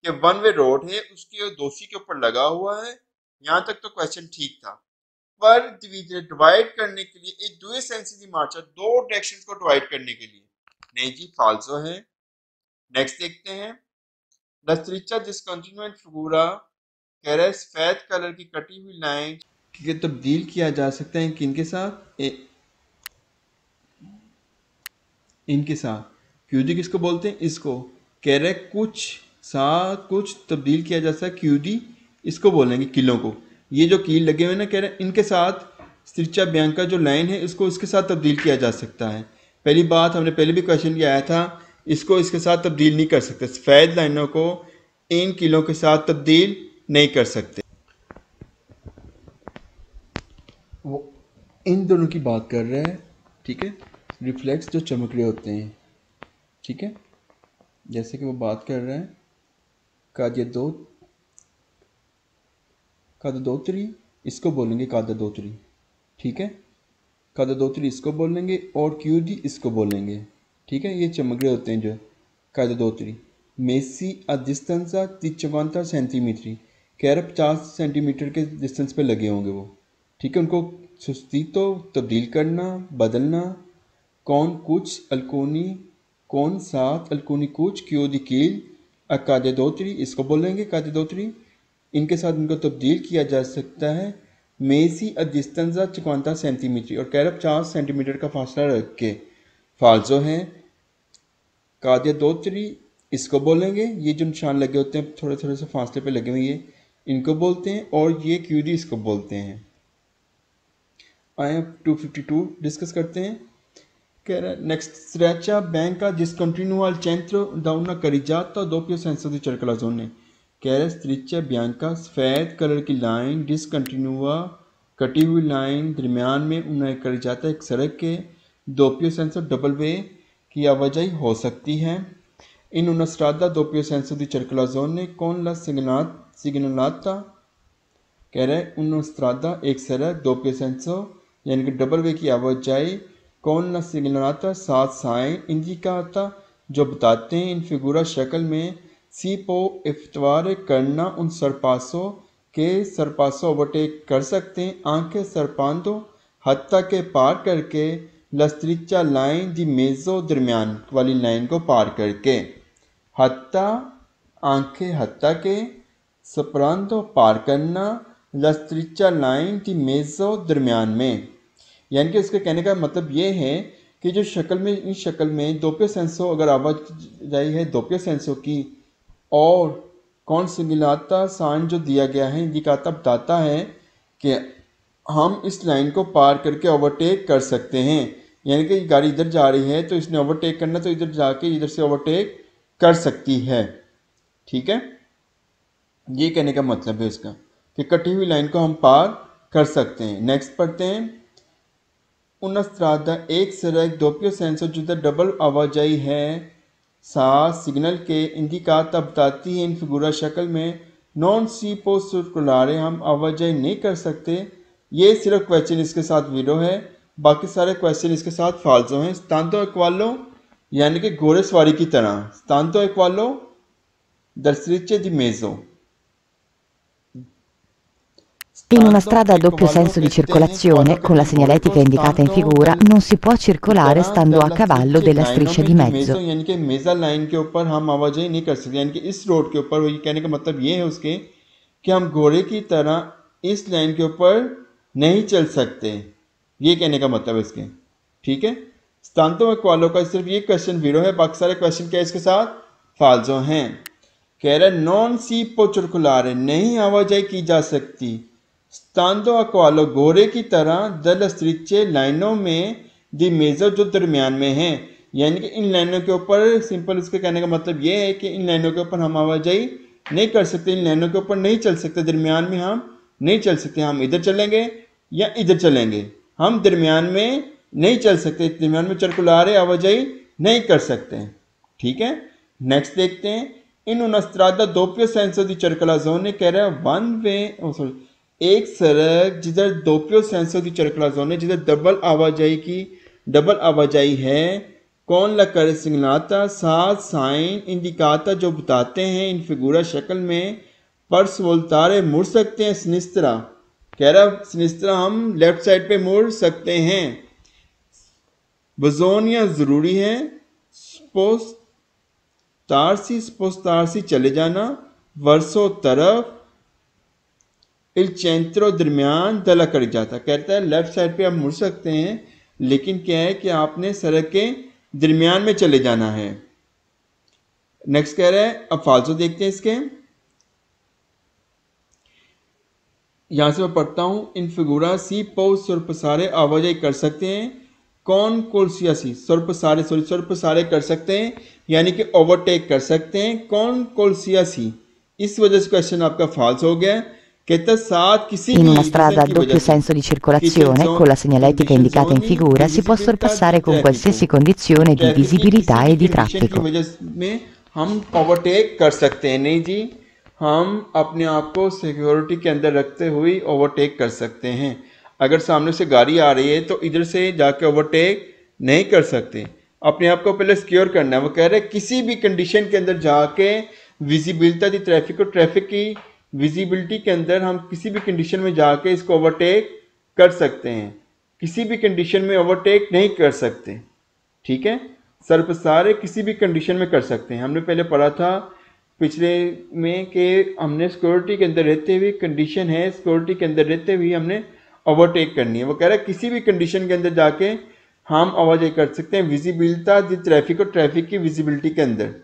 कि वन वे रोड है, उसके दोषी के ऊपर लगा हुआ है। यहाँ तक तो क्वेश्चन ठीक था, पर डिवाइड करने के लिए एक due sensi di marcia, दो डायरेक्शंस को डिवाइड करने के लिए। नहीं जी, फाल्सो है। नेक्स्ट देखते हैं, द स्ट्रिचा डिसकंटिन्यूएंट फिगूरा कह रहा है सफेद कलर की कटी हुई लाइन की तब्दील किया जा सकता है किनके साथ, इनके साथ। क्यूदी किसको बोलते हैं, इसको। कह रहे कुछ साथ कुछ तब्दील किया जा सकता है, क्यूदी इसको बोलेंगे किलों को। ये जो कील लगे हुए ना, कह रहे हैं इनके साथ स्त्रिचा ब्यांका जो लाइन है इसको इसके साथ तब्दील किया जा सकता है। पहली बात, हमने पहले भी क्वेश्चन किया आया था, इसको इसके साथ तब्दील नहीं कर सकते, सफ़ेद लाइनों को इन कीलों के साथ तब्दील नहीं कर सकते। वो इन दोनों की बात कर रहे हैं, ठीक है, रिफ्लेक्स जो चमक रहे होते हैं, ठीक है। जैसे कि वो बात कर रहे हैं कादोत्री इसको बोलेंगे कादोत्री, ठीक है, कादोत्री इसको बोलेंगे और क्यूदी इसको बोलेंगे, ठीक है। ये चमक रहे होते हैं जो कादोत्री। मेसी अ डिस्टेंसा 50 सेंटीमीटर, कह रहे 50 सेंटीमीटर के डिस्टेंस पे लगे होंगे वो, ठीक है। उनको सुस्ती तो तब्दील करना, बदलना। कौन कुछ अल्कोनी, कौन सात अल्कोनी कुछ क्योदी कील अकादोत्री इसको बोलेंगे कादोत्री। इनके साथ इनको तब्दील किया जा सकता है। मेसी अ डिस्टेंसा 50 सेंटीमीटर, और कह रहे 50 सेंटीमीटर का फासला रख के। फाल्सो हैं कादोत्री इसको बोलेंगे, ये जो निशान लगे होते हैं थोड़े थोड़े से फासले पे लगे हुए, ये इनको बोलते हैं, और ये क्यूदी इसको बोलते हैं। आए 252 डिस्कस करते हैं। कह रहा है नेक्स्ट स्ट्रेचा बैंक का डिसकंटिन्यूआ al centro da una carreggiata doppio senso di circolazione, कह रहा है स्ट्रिचा ब्यांका सफ़ेद कलर की लाइन डिसकंटिन्यूआ कटी हुई लाइन दरमियान में उन्हें carreggiata एक सड़क के दोप्यो सेंसो डबल वे की आवाजाही हो सकती है। इन una strada doppio senso di circolazione con la segnalata, कह रहा है उन स्त्रादा एक सड़क दोप्यो सेंसो यानी कि डबल वे की आवाजाही, कौन la segnalata सात साइन इंडिकाता जो बताते हैं इन फिगूरा शक्ल में, सी पो इफ्तवार करना उन सरपासों के सरपासों ओवरटेक कर सकते हैं, आंखें सरपांदो हत्ता के पार करके, लस्त्रिचा लाइन दी मेज़ो दरमियान वाली लाइन को पार करके। हत्ता आंखें हत्ता के, सपरांदो पार करना, लस्त्रिचा लाइन दी मेज़ो दरमियान में। यानी कि इसके कहने का मतलब ये है कि जो शक्ल में इस शक्ल में दोप्यो सेंसो अगर आवाजाही है दोप्यो सेंसो की, और कौन सिग्नाता साइन जो दिया गया है इंडिकाता बताता है कि हम इस लाइन को पार करके ओवरटेक कर सकते हैं। यानी कि गाड़ी इधर जा रही है तो इसने ओवरटेक करना, तो इधर जाके इधर से ओवरटेक कर सकती है, ठीक है। ये कहने का मतलब है इसका कि कटी हुई लाइन को हम पार कर सकते हैं। नेक्स्ट पढ़ते हैं, una strada एक सड़क दोप्यो सेंसो जिधर डबल आवाजाही है साथ सिग्नल के इंडिकाता बताती है इन फिगूरा शक्ल में, नॉन सी पो सर्कुलारे हम आवाजाही नहीं कर सकते। ये सिर्फ क्वेश्चन इसके साथ वीरो है, बाकी सारे क्वेश्चन इसके साथ फाल्सो हैं। स्तांतो एक्वालो यानी कि घोड़े सवारी की तरह, स्तांतो एक्वालो दर्शरिचे दी मेजो। In una strada a doppio senso di circolazione, con la segnaletica indicata in figura, non si può circolare stando a cavallo della striscia di mezzo. यानी कि मेजा लाइन के ऊपर हम आवाजाही नहीं कर सकते, यानी कि इस रोड के ऊपर, ये कहने का मतलब ये है उसके कि हम घोड़े की तरह इस लाइन के ऊपर नहीं चल सकते, ये कहने का मतलब है इसके, ठीक है। स्तांतो में क्वालो का सिर्फ ये क्वेश्चन वीरो है, बाकी सारे क्वेश्चन क्या इसके साथ फाल्सो हैं। कह रहा है नॉन सी पो circolare नहीं आवाजाही की जा सकती, स्तांदो अक्वालो घोड़े की तरह, दल स्त्रिचे लाइनों में, दी मेजर जो दरमियान में हैं, यानी कि इन लाइनों के ऊपर, सिंपल इसके कहने का मतलब ये है कि इन लाइनों के ऊपर हम आवाजाही नहीं कर सकते, इन लाइनों के ऊपर नहीं चल सकते, दरमियान में हम नहीं चल सकते। हम इधर चलेंगे या इधर चलेंगे, हम दरमियान में नहीं चल सकते, दरमियान में circolare आवाजाही नहीं कर सकते, ठीक है। नेक्स्ट देखते हैं, इन una strada doppio senso di circolazione, कह रहा है वन वे एक सड़क जिधर दोप्यो सेंसो दी circolazione जिधर डबल आवाजाही है, कौन ला कर सिग्नाता सात साइन इंडिकाता जो बताते हैं इन फिगूरा शक्ल में, पर वोल्तारे मुड़ सकते हैं सिनिस्त्रा, कह रहा सिनिस्त्रा हम लेफ्ट साइड पे मुड़ सकते हैं। बजोनिया जरूरी है, स्पोस्तारसी चले जाना, वर्सो तरफ, इल चेंत्रो दरमियान, दला कर जाता। कहता है लेफ्ट साइड पे आप मुड़ सकते हैं लेकिन क्या है कि आपने सड़क के दरमियान में चले जाना है। नेक्स्ट कह रहा है, अब फालसो देखते हैं इसके। यहां से मैं पढ़ता हूं, इन फिगुरा सी पो सुरपसारे आवाजाही कर सकते हैं। कौन कोलसियासी सुरपसारे कर सकते हैं यानी कि ओवरटेक कर सकते हैं। कौन कोलसियासी, इस वजह से क्वेश्चन आपका फाल्स हो गया। कहता साथ किसी In भी una strada a रीजन की doppio वजह से senso di circolazione, con la segnaletica indicata in figura, si può sorpassare con qualsiasi condizione di visibilità e di condition की traffico. वजह में हम ओवरटेक कर सकते हैं। नहीं जी, हम अपने आप को सिक्योरिटी के अंदर रखते हुए ओवरटेक कर सकते हैं। अगर सामने से गाड़ी आ रही है तो इधर से जाके ओवरटेक नहीं कर सकते, अपने आप को पहले सिक्योर करना है। वो कह रहे हैं किसी भी कंडीशन के अंदर जाके विजिबिलिटी दी ट्रैफिक की विजिबिलिटी के अंदर हम किसी भी कंडीशन में जाके इसको ओवरटेक कर सकते हैं, किसी भी कंडीशन में ओवरटेक नहीं कर सकते। ठीक है, सरपसारे किसी भी कंडीशन में कर सकते हैं। हमने पहले पढ़ा था पिछले में कि हमने सिक्योरिटी के अंदर रहते हुए, कंडीशन है सिक्योरिटी के अंदर रहते हुए हमने ओवरटेक करनी है। वो कह रहा है किसी भी कंडीशन के अंदर जाके हम आवाजाही कर सकते हैं विजिबिलिटी दी ट्रैफिक और ट्रैफिक की विजिबिलिटी के अंदर।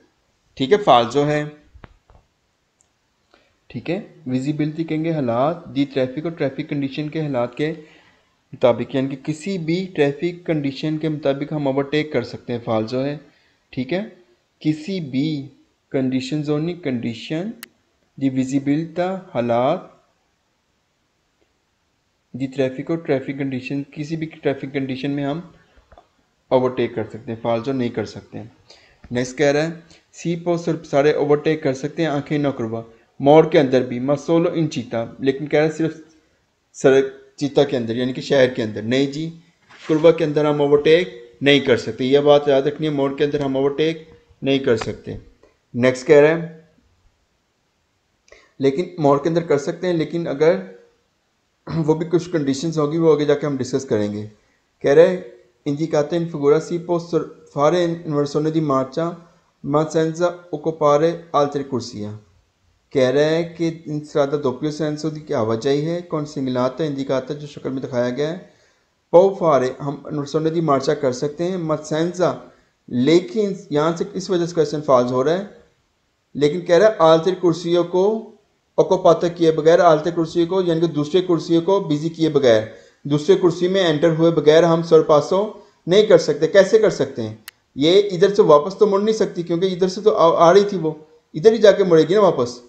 ठीक है, फाल्सो है। ठीक है, विजिबिलिटी कहेंगे हालात, दी ट्रैफिक और ट्रैफिक कंडीशन के हालात के मुताबिक, यानी कि किसी भी ट्रैफिक कंडीशन के मुताबिक हम ओवरटेक कर सकते हैं, फाल्सो है। ठीक है, किसी भी कंडीशन जोनी कंडीशन दी विजिबिलिटी हालात दी ट्रैफिक और ट्रैफिक कंडीशन, किसी भी ट्रैफिक कंडीशन में हम ओवरटेक कर सकते हैं, फाल्सो नहीं कर सकते हैं। नेक्स्ट कह रहा है सी पो सिर्फ सारे ओवरटेक कर सकते हैं आंखें न करवा, मोड़ के अंदर भी मसोलो इन चीता, लेकिन कह रहा है सिर्फ सड़क चीता के अंदर यानी कि शहर के अंदर। नहीं जी, कुरबा के अंदर हम ओवरटेक नहीं कर सकते, यह बात याद रखनी है, मोड़ के अंदर हम ओवरटेक नहीं कर सकते। नेक्स्ट कह रहा है लेकिन मोड़ के अंदर कर सकते हैं, लेकिन अगर वो भी कुछ कंडीशंस होगी, वो आगे जाके हम डिस्कस करेंगे। कह रहे हैं indicate in figura si può fare in versione di marcia ma senza occupare altre corsie। कह रहा है कि इन strada doppio senso की आवाजाही है, consigliata indicata जो शक्ल में दिखाया गया है। può fare हम versione di marcia कर सकते हैं, ma senza लेकिन यहाँ से इस वजह से क्वेश्चन फॉल्स हो रहा है। लेकिन कह रहा है altre कुर्सियों को ओकोपाता किए बगैर, आलते कुर्सी को यानी कि दूसरे कुर्सियों को बिजी किए बगैर, दूसरे कुर्सी में एंटर हुए बगैर हम सरपासों नहीं कर सकते। कैसे कर सकते हैं, ये इधर से वापस तो मुड़ नहीं सकती क्योंकि इधर से तो आ रही थी, वो इधर ही जाके मुड़ेगी ना वापस।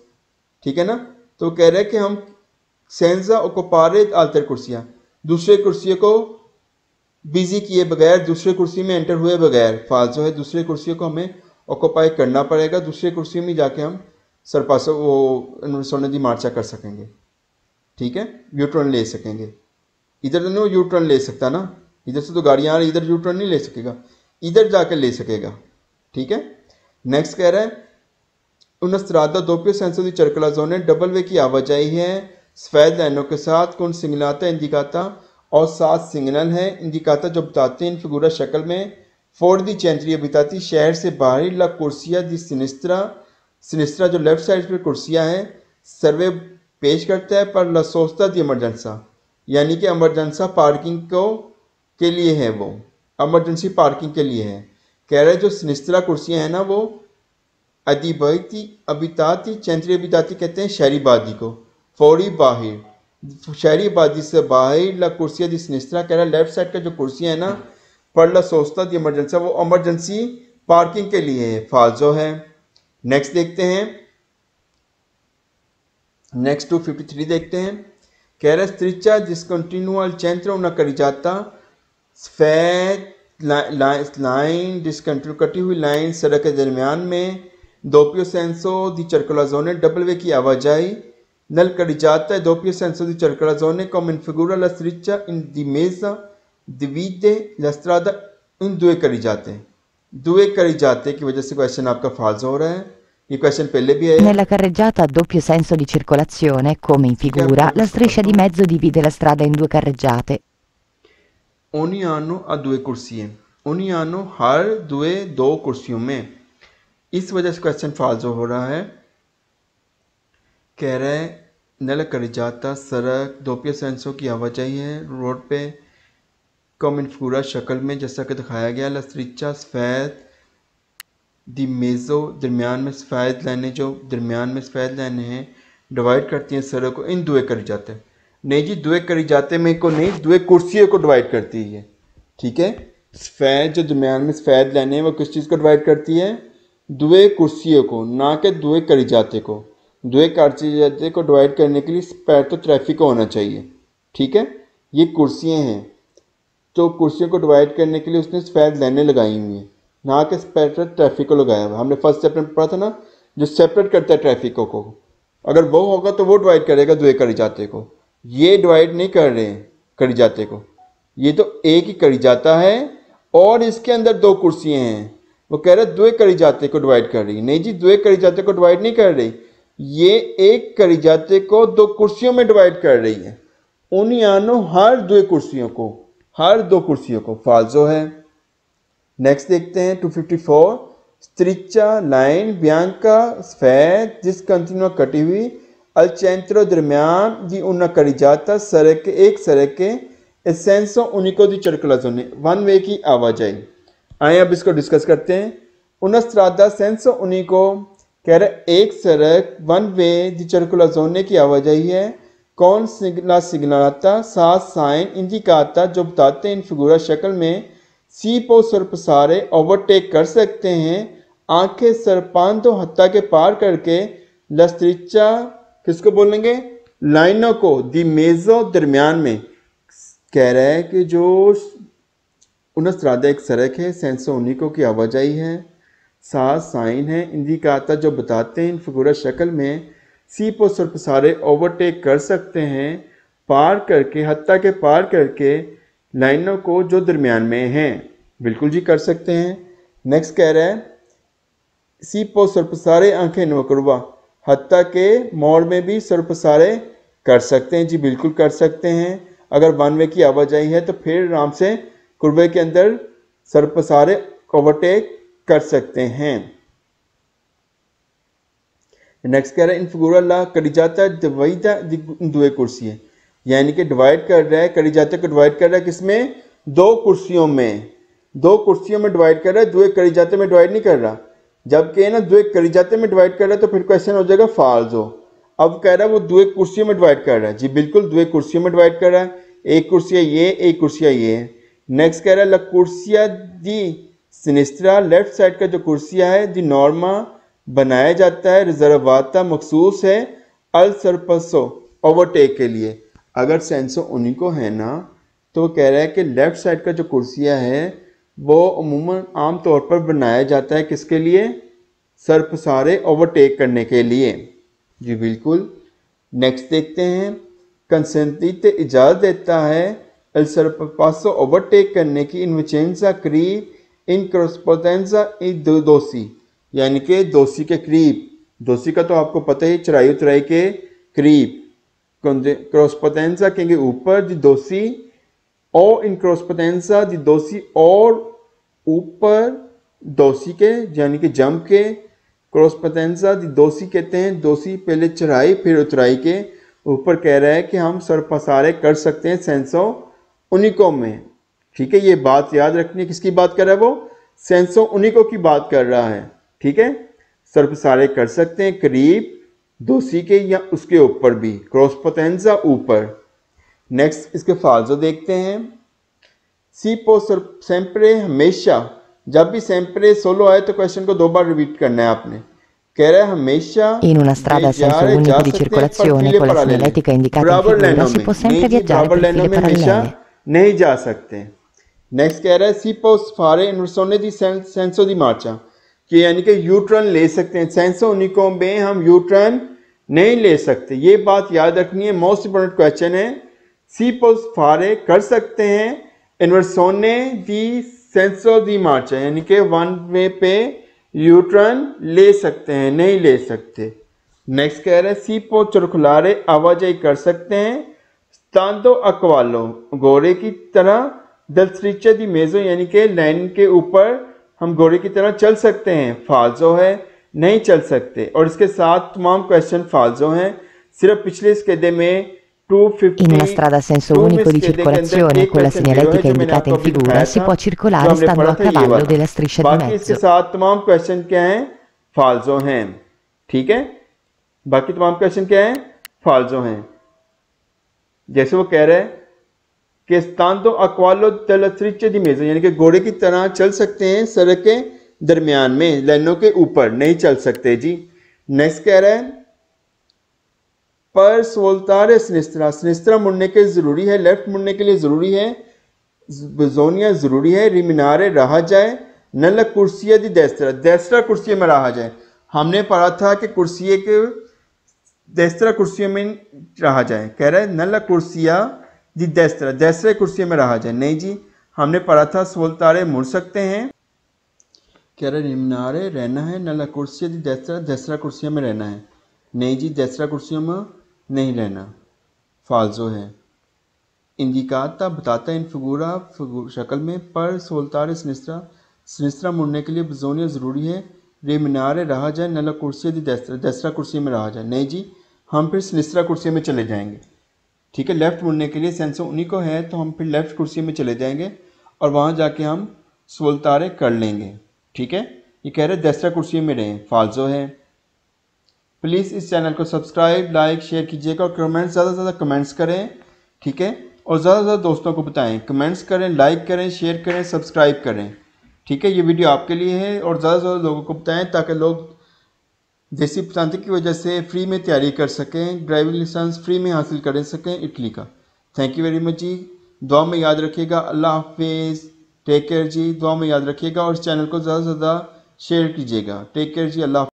ठीक है ना, तो कह रहे हैं कि हम सेंजा ओकोपारे आलतर कुर्सियाँ, दूसरे कुर्सियों को बिजी किए बगैर, दूसरे कुर्सी में एंटर हुए बगैर, फालसो है, दूसरे कुर्सियों को हमें ऑक्यूपाई करना पड़ेगा, दूसरे कुर्सी में जाके हम सरपासो वो सोने दी मार्चा कर सकेंगे। ठीक है, यू टर्न ले सकेंगे। इधर तो नहीं यू टर्न ले सकता ना, इधर से तो गाड़ियाँ आ रही, इधर यू टर्न नहीं ले सकेगा, इधर जाकर ले सकेगा। ठीक है, नेक्स्ट कह रहा है उन स्त्रादा दोपियो सेंसो दी चरकला जोन है, डबल वे की आवाजाही है सफ़ेद लाइनों के साथ, कौन सिग्नलाता इंडिकाता और 7 सिग्नल हैं इंडिकाता जो बताते हैं इन फिगूरा शक्ल में फोड़ दी चैंतरिया बताती शहर से बाहरी ला कुर्सिया दी सिनिस्त्रा जो लेफ्ट साइड पर कुर्सियाँ हैं सर्वे पेश करता है, पर लसोस्ता दी इमरजेंसा यानी कि इमरजेंसा पार्किंग को के लिए है, वो इमरजेंसी पार्किंग के लिए है। कह रहे जो सिनिस्त्रा कुर्सियाँ हैं ना वो अदिबती अबिताती चैंतरी अबिताती कहते हैं शहरी बादी को, फौरी बाहर शहरी बादी से बाहर ला कुर्सियाँ दी सिनिस्त्रा कह रहा है लेफ्ट साइड का जो कुर्सियाँ है ना पर ला सोचता दी इमरजेंसी वो इमरजेंसी पार्किंग के लिए है, फाल्सो है। नेक्स्ट देखते हैं, नेक्स्ट 253 देखते हैं। कह रहा है स्त्रिचा डिसकंटिन्यूअल चैंत्र न करी जाता सफ़ेद लाइन डिसकंटिन्यू कटी हुई लाइन सड़क के दरमियान में दोपियो सेंसो दी चरकला जोने डबल वे की आवाजाही नल करी जाता है दोपियो सेंसो दी चरकला जोने कम इन फिगूरा ला स्त्रिचा इन दी मेजा दिवीदे लस्त्रादा इन दुए करी जाते हैं, दुए करी जाते की वजह से क्वेश्चन आपका फाल्स हो रहा है। ये क्वेश्चन पहले भी है। Nella carreggiata a doppio senso di circolazione, come in figura, la striscia di mezzo divide la strada in due carreggiate. Ogni anno ha due corsie, ogni anno हर दो कुर्सियों में, इस वजह से क्वेश्चन फाल्सो हो रहा है। कह रहा है nella carreggiata सड़क दोपहिया सेंसो की आवाजाही है रोड पे, कम इन फिगूरा शक्ल में जैसा कि दिखाया गया। la striscia सफ़ेद, दी मेज़ो दरमियान में सफ़ेद लाइनें, जो दरमियान में सफ़ेद लाइनें हैं डिवाइड करती हैं सड़क को इन दुए करी जाते हैं। नहीं जी, दुए करी जाते में को नहीं, दुए कुर्सियों को डिवाइड करती है। ठीक है, सफ़ेद जो दरमियान में सफ़ेद लाइनें वो किस चीज़ को डिवाइड करती है? दुए कुर्सियों को, ना कि दुए करी जाते को। दुए करी जाते को डिवाइड करने के लिए पैर तो ट्रैफिक होना चाहिए। ठीक है, ये कुर्सियाँ हैं तो कुर्सियों को डिवाइड करने के लिए उसने सफ़ेद लाइनें लगाई हुई हैं, ना कि सेपरेट ट्रैफिक को लगाया हुआ। हमने फर्स्ट चैप्टर में पढ़ा था ना, जो सेपरेट करता है ट्रैफिकों को, अगर वो होगा तो वो डिवाइड करेगा दुए करी जाते को। ये डिवाइड नहीं कर रहे हैं करी जाते को, ये तो एक ही करी जाता है और इसके अंदर दो कुर्सियाँ हैं। वो कह रहे दुए करी जाते को डिवाइड कर रही। नहीं जी, दुए करी जाते को डिवाइड नहीं कर रही, ये एक करी जाते को दो कुर्सियों में डिवाइड कर रही है। उन्हीं आनो हर दुए कुर्सियों को, हर दो कुर्सियों को, फाल्सो है। नेक्स्ट देखते हैं 254, स्त्रिचा लाइन बियांका सफ़ेद जिस कंटिन्यूआ कटी हुई अल centro दरमियान di una carreggiata सड़क के एक सड़क के एसेंसो उनिको दी circolazione वन वे की आवाजाही। आए अब इसको डिस्कस करते हैं। una strada senso unico कह रहे एक सड़क वन वे दी circolazione की आवाजाही है। कौन सिग्नलाता सात साइन इंडिकाता जो बताते हैं इन फिगूरा शक्ल में सी पो सरपसारे ओवरटेक कर सकते हैं, आंखें सरपांदो हत्ता के पार करके लस्त्रिचा किसको बोलेंगे? लाइनों को, दी मेज़ो दरमियान में। कह रहा है कि जो उनस्त्रादा एक सड़क है, सेंसो उनिको की आवाजाही है, सात साइन है इंडिकाता जो बताते हैं इन फिगूरा शक्ल में सी पो सरपसारे ओवरटेक कर सकते हैं, पार करके हत्ता के पार करके लाइनों को जो दरमियान में हैं। बिल्कुल जी कर सकते हैं। नेक्स्ट कह रहा है सी पो सरपसारे आंखें नवकरुबा हत्ता के मोड़ में भी सरपसारे कर सकते हैं। जी बिल्कुल कर सकते हैं। अगर वन वे की आवाजाही है तो फिर आराम से कुर्बे के अंदर सरपसारे ओवरटेक कर सकते हैं। नेक्स्ट कह रहा है इन फिगूरा ला करी जाता दवाईदा दुए कुर्सी है, यानी कि डिवाइड कर रहा है, करी जाते को डिवाइड कर रहा है किसमें? दो कुर्सियों में। दो कुर्सियों में डिवाइड कर रहा है, दुए करी जाते में डिवाइड नहीं कर रहा। जबकि ना दुए करी जाते में डिवाइड कर रहा है तो फिर क्वेश्चन हो जाएगा फाल्सो। अब कह रहा है वो दुए कुर्सियों में डिवाइड कर रहा है। जी बिल्कुल दुए कुर्सियों में डिवाइड कर रहा है। एक कुर्सियाँ ये, एक कुर्सियाँ ये है। नेक्स्ट कह रहा है ला कुर्सिया दी सिनिस्ट्रा लेफ्ट साइड का जो कुर्सिया है दी नॉर्मा बनाया जाता है, रिजर्वाता मखसूस है अल सरपसो ओवरटेक के लिए। अगर सेंसो उनिको है ना तो वो कह रहा है कि लेफ़्ट साइड का जो कुर्सिया है वो अमूमन आम तौर पर बनाया जाता है किसके लिए? सरपसारे ओवरटेक करने के लिए। जी बिल्कुल। नेक्स्ट देखते हैं कंसेंटीते इजाज़त देता है अल सरपासो ओवरटेक करने की इन विचेंसा करीब इन क्रॉसपोटेंसा इन दोसी, यानी कि दोसी के करीब। दोसी का तो आपको पता ही, चराई उतराई के करीब। क्रॉसपोटेंसा कहेंगे ऊपर, दी दोसी और इन क्रॉसपोटेंसा दी दोसी और ऊपर दोसी के, यानी कि जम के। क्रॉसपोटेंसा दी दोसी कहते हैं दोसी पहले चढ़ाई फिर उतराई के ऊपर। कह रहा है कि हम सरपसारे कर सकते हैं सेंसो उनिको में। ठीक है, ये बात याद रखनी है। किसकी बात कर रहा है वो? सेंसो उनिको की बात कर रहा है। ठीक है, सरपसारे कर सकते हैं करीब दोसी के या उसके ऊपर भी, क्रॉसपोटेंसा ऊपर। नेक्स्ट इसके फाल्सो देखते हैं। सी पो सेंपरे हमेशा, जब भी सेंपरे सोलो आए तो क्वेश्चन को दो बार रिपीट करना है आपने। कह रहा है हमेशा In una strada a senso unico di circolazione con la segnaletica indicata in figura si può sempre viaggiare per file parallele. नहीं जा सकते। नेक्स्ट कह रहा है सी पो फारे इनवर्सोने दी सेंसो दी मार्चा, कि यानी कि यू टर्न ले सकते हैं। सेंसो उनिको में हम यू टर्न नहीं ले सकते। ये बात याद रखनी है, मोस्ट इंपॉर्टेंट क्वेश्चन है। सी पोस फारे कर सकते हैं इनवर्सोने दी सेंसो दी मार्चा, यानी कि वन वे पे यू टर्न ले सकते हैं, नहीं ले सकते। नेक्स्ट कह रहे हैं सी पो चरखुलारे आवाजाही कर सकते हैं, स्तांतो अकवालो घोड़े की तरह, दलसरीचा दी मेजो यानी कि लाइन के ऊपर हम घोड़े की तरह चल सकते हैं, फाल्जो है, नहीं चल सकते। और इसके साथ तमाम क्वेश्चन फाल्जो हैं, सिर्फ पिछले स्केदे में In una strada a senso unico di circolazione con la segnaletica indicata in figura si può circolare stando a cavallo della striscia di बाकी इसके mezzo. साथ तमाम क्वेश्चन क्या हैं, फाल्जो हैं। ठीक है, बाकी तमाम क्वेश्चन क्या हैं, फाल्जो हैं। जैसे वो कह रहे हैं कि स्तांतो अक्वालो दलसरीचा दी मेजो यानी कि घोड़े की तरह चल सकते हैं सड़क के दरमियान में, लाइनों के ऊपर नहीं चल सकते जी। नेक्स्ट कह रहा है पर सोल्तारे सिनिस्त्रा, सिनिस्त्रा मुड़ने के जरूरी है, लेफ्ट मुड़ने के लिए जरूरी है, बिजोनिया जरूरी है, रिमिनारे रहा जाए, नल कुर्सिया दी देस्त्रा, देस्त्रा कुर्सियों में रहा जाए। हमने पढ़ा था कि कुर्सिये के देस्त्रा कुर्सियों में रहा जाए, कह रहा है नल कुर्सिया दी देस्त्रा, देस्त्रा कुर्सियों में रहा जाए, नहीं जी। हमने पढ़ा था सोल्तारे मुड़ सकते हैं, कह रहे रिमिनारे रहना है, नल कुर्सिया दी देस्त्रा, देस्त्रा कुर्सियों में रहना है, नहीं जी, देस्त्रा कुर्सियों में नहीं रहना, फाल्जो है। इंडिकाता बताता है इन फिगूरा शक्ल में, पर सोल्तारे सिनिस्त्रा, सिनिस्त्रा मुड़ने के लिए बिजोनिया ज़रूरी है, रिमिनारे रहा जाए, नला कुर्सी दी देस्त्रा, देस्त्रा कुर्सी में रहा जाए, नहीं जी, हम फिर सिनिस्त्रा कुर्सी में चले जाएंगे। ठीक है, लेफ़्ट मुड़ने के लिए सेंसो उन्हीं को है तो हम फिर लेफ़्ट कुर्सी में चले जाएंगे और वहाँ जाके हम सोल्तारे कर लेंगे। ठीक है, ये कह रहे देस्त्रा कुर्सी में रहें, फाल्जो है। प्लीज़ इस चैनल को सब्सक्राइब, लाइक, शेयर कीजिएगा और कमेंट्स ज़्यादा से ज़्यादा कमेंट्स करें। ठीक है, और ज़्यादा से ज़्यादा दोस्तों को बताएं, कमेंट्स करें, लाइक करें, शेयर करें, सब्सक्राइब करें। ठीक है, ये वीडियो आपके लिए है और ज़्यादा से ज़्यादा लोगों को बताएं ताकि लोग देसी प्रांतिक की वजह से फ्री में तैयारी कर सकें, ड्राइविंग लाइसेंस फ्री में हासिल कर सकें इटली का। थैंक यू वेरी मच जी, दुआ में याद रखिएगा। अल्लाह हाफिज़, टेक केयर जी, दुआ में याद रखिएगा और इस चैनल को ज़्यादा से ज़्यादा शेयर कीजिएगा। टेक केयर जी, अल्लाह।